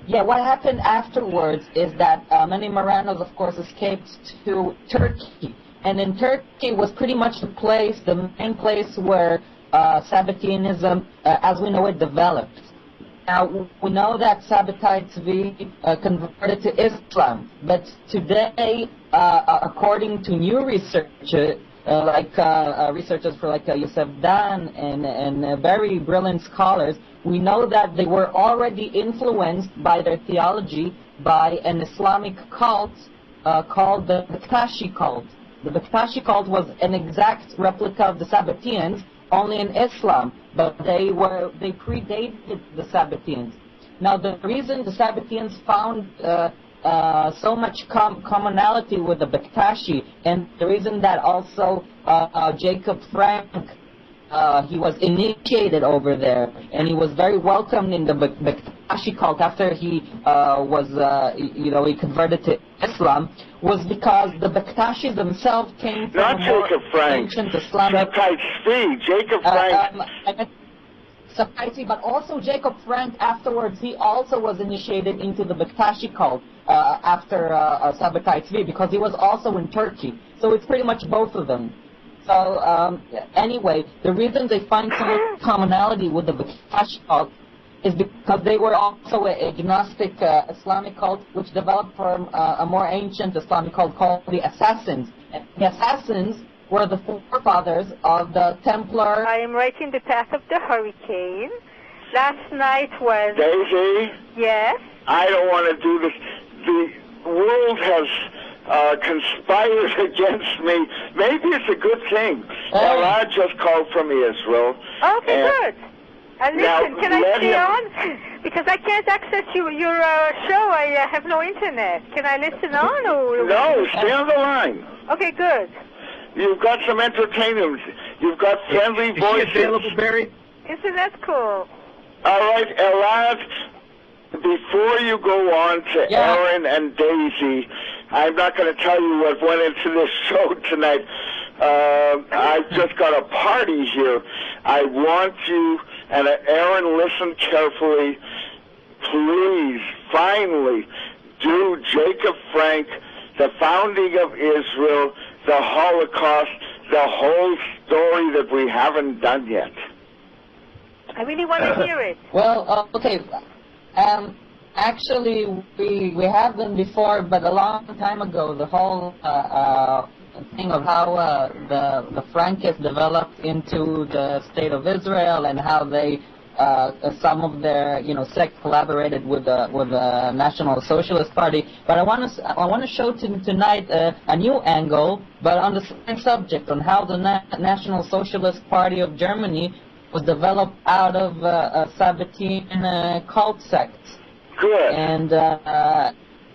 S4: What happened afterwards is that many Marranos, of course, escaped to Turkey. And in Turkey was pretty much the main place where Sabbateanism, as we know it, developed. Now, we know that Sabbatai Sevi converted to Islam, but today, according to new research, researchers like Yosef Dan and very brilliant scholars, we know that they were already influenced by their theology by an Islamic cult called the Bektashi cult. The Bektashi cult was an exact replica of the Sabbateans, only in Islam, but they predated the Sabbateans. Now, the reason the Sabbateans found so much commonality with the Bektashi, and the reason that also Jacob Frank, he was initiated over there, and he was very welcomed in the Bektashi cult after he he converted to Islam, was because the Bektashis themselves came from
S1: not Jacob Frank,
S4: ancient Islamic.
S1: Jacob Frank.
S4: Sabbatai, but also Jacob Frank afterwards, he also was initiated into the Bektashi cult after Sabbatai Sevi, because he was also in Turkey. So it's pretty much both of them. So anyway, the reason they find so much commonality with the Bektashi cult is because they were also an agnostic Islamic cult which developed from a more ancient Islamic cult called the Assassins. And the Assassins were the forefathers of the Templar.
S3: I am right in the path of the hurricane. Last night was...
S1: Daisy?
S3: Yes?
S1: I don't want to do this. The world has conspired against me. Maybe it's a good thing. Elad just called from Israel.
S3: Okay, good. Listen, can I stay on? Because I can't access your show. I have no internet. Can I listen on? Or...
S1: No, stay on the line.
S3: Okay, good.
S1: You've got some entertainment. You've got friendly voices.
S2: Is she available, Barry?
S3: Isn't that cool?
S1: All right, Elad, before you go on to Aaron and Daisy, I'm not going to tell you what went into this show tonight. I've just got a party here. I want you, and Aaron, listen carefully. Please, finally, do Jacob Frank, the founding of Israel, the Holocaust, the whole story that we haven't done yet.
S3: I really want to hear it.
S4: Well, okay. Actually, we have them before, but a long time ago, the whole thing of how the Frankists developed into the state of Israel and how they some of their sects collaborated with the National Socialist Party. But I want to show tonight a new angle, but on the same subject, on how the National Socialist Party of Germany was developed out of Sabbatean cult sects.
S1: Good.
S4: And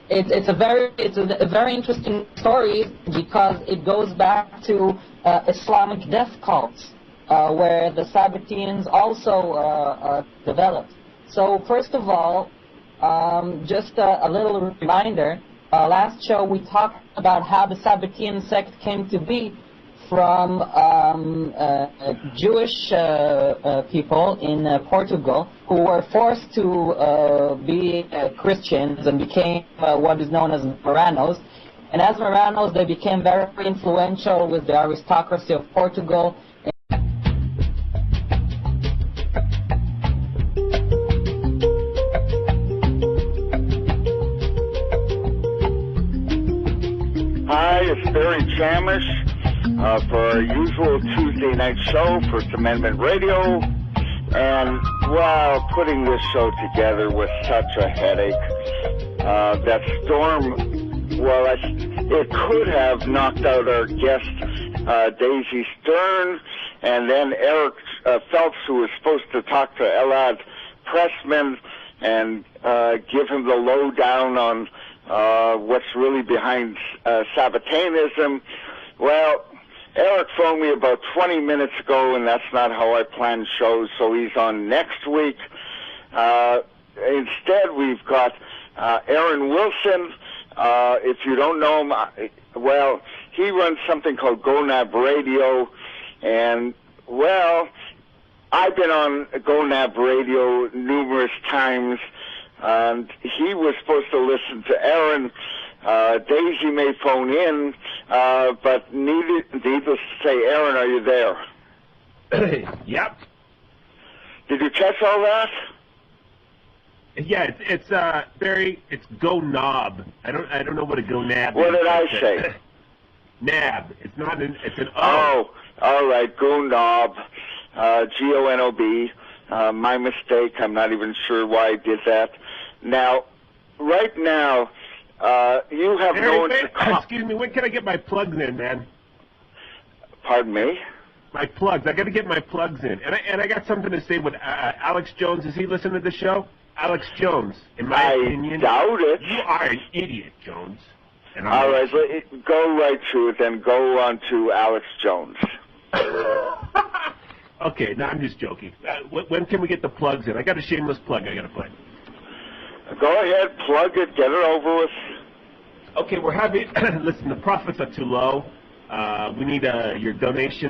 S4: it's a very interesting story because it goes back to Islamic death cults, where the Sabbateans also developed. So first of all, just a little reminder. Last show we talked about how the Sabbatean sect came to be from Jewish people in Portugal who were forced to be Christians and became what is known as Marranos. And as Marranos, they became very influential with the aristocracy of Portugal.
S1: Hi, it's Barry Chamish. For our usual Tuesday night show, First Amendment Radio, and while putting this show together was such a headache. That storm, well, it could have knocked out our guest, Daisy Stern, and then Eric Phelps, who was supposed to talk to Elad Pressman and give him the lowdown on what's really behind Sabbateanism. Well, Eric phoned me about 20 minutes ago, and that's not how I plan shows, so he's on next week. Instead, we've got Aaron Wilson. If you don't know him, well, he runs something called GoNab Radio, and, well, I've been on GoNab Radio numerous times, and he was supposed to listen to Aaron. Daisy may phone in, but needless to say, Aaron, are you there?
S2: Yep.
S1: Did you catch all that?
S2: Yeah, it's go knob. I don't know what a go nab is.
S1: What did I say?
S2: Nab. It's not an. It's an O.
S1: Oh, all right. GoNob, GONOB. My mistake. I'm not even sure why I did that. Now, right now, you have no one to call.
S2: Excuse me. When can I get my plugs in, man?
S1: Pardon me?
S2: My plugs. I got to get my plugs in, and I got something to say with Alex Jones. Is he listening to the show? Alex Jones, in my opinion.
S1: I doubt it.
S2: You are an idiot, Jones. And
S1: all right, go right to it, then go on to Alex Jones.
S2: Okay, no, I'm just joking. When can we get the plugs in? I got a shameless plug I got to play.
S1: Go ahead, plug it, get it over with.
S2: Okay, we're happy. Listen, the profits are too low. We need your donation.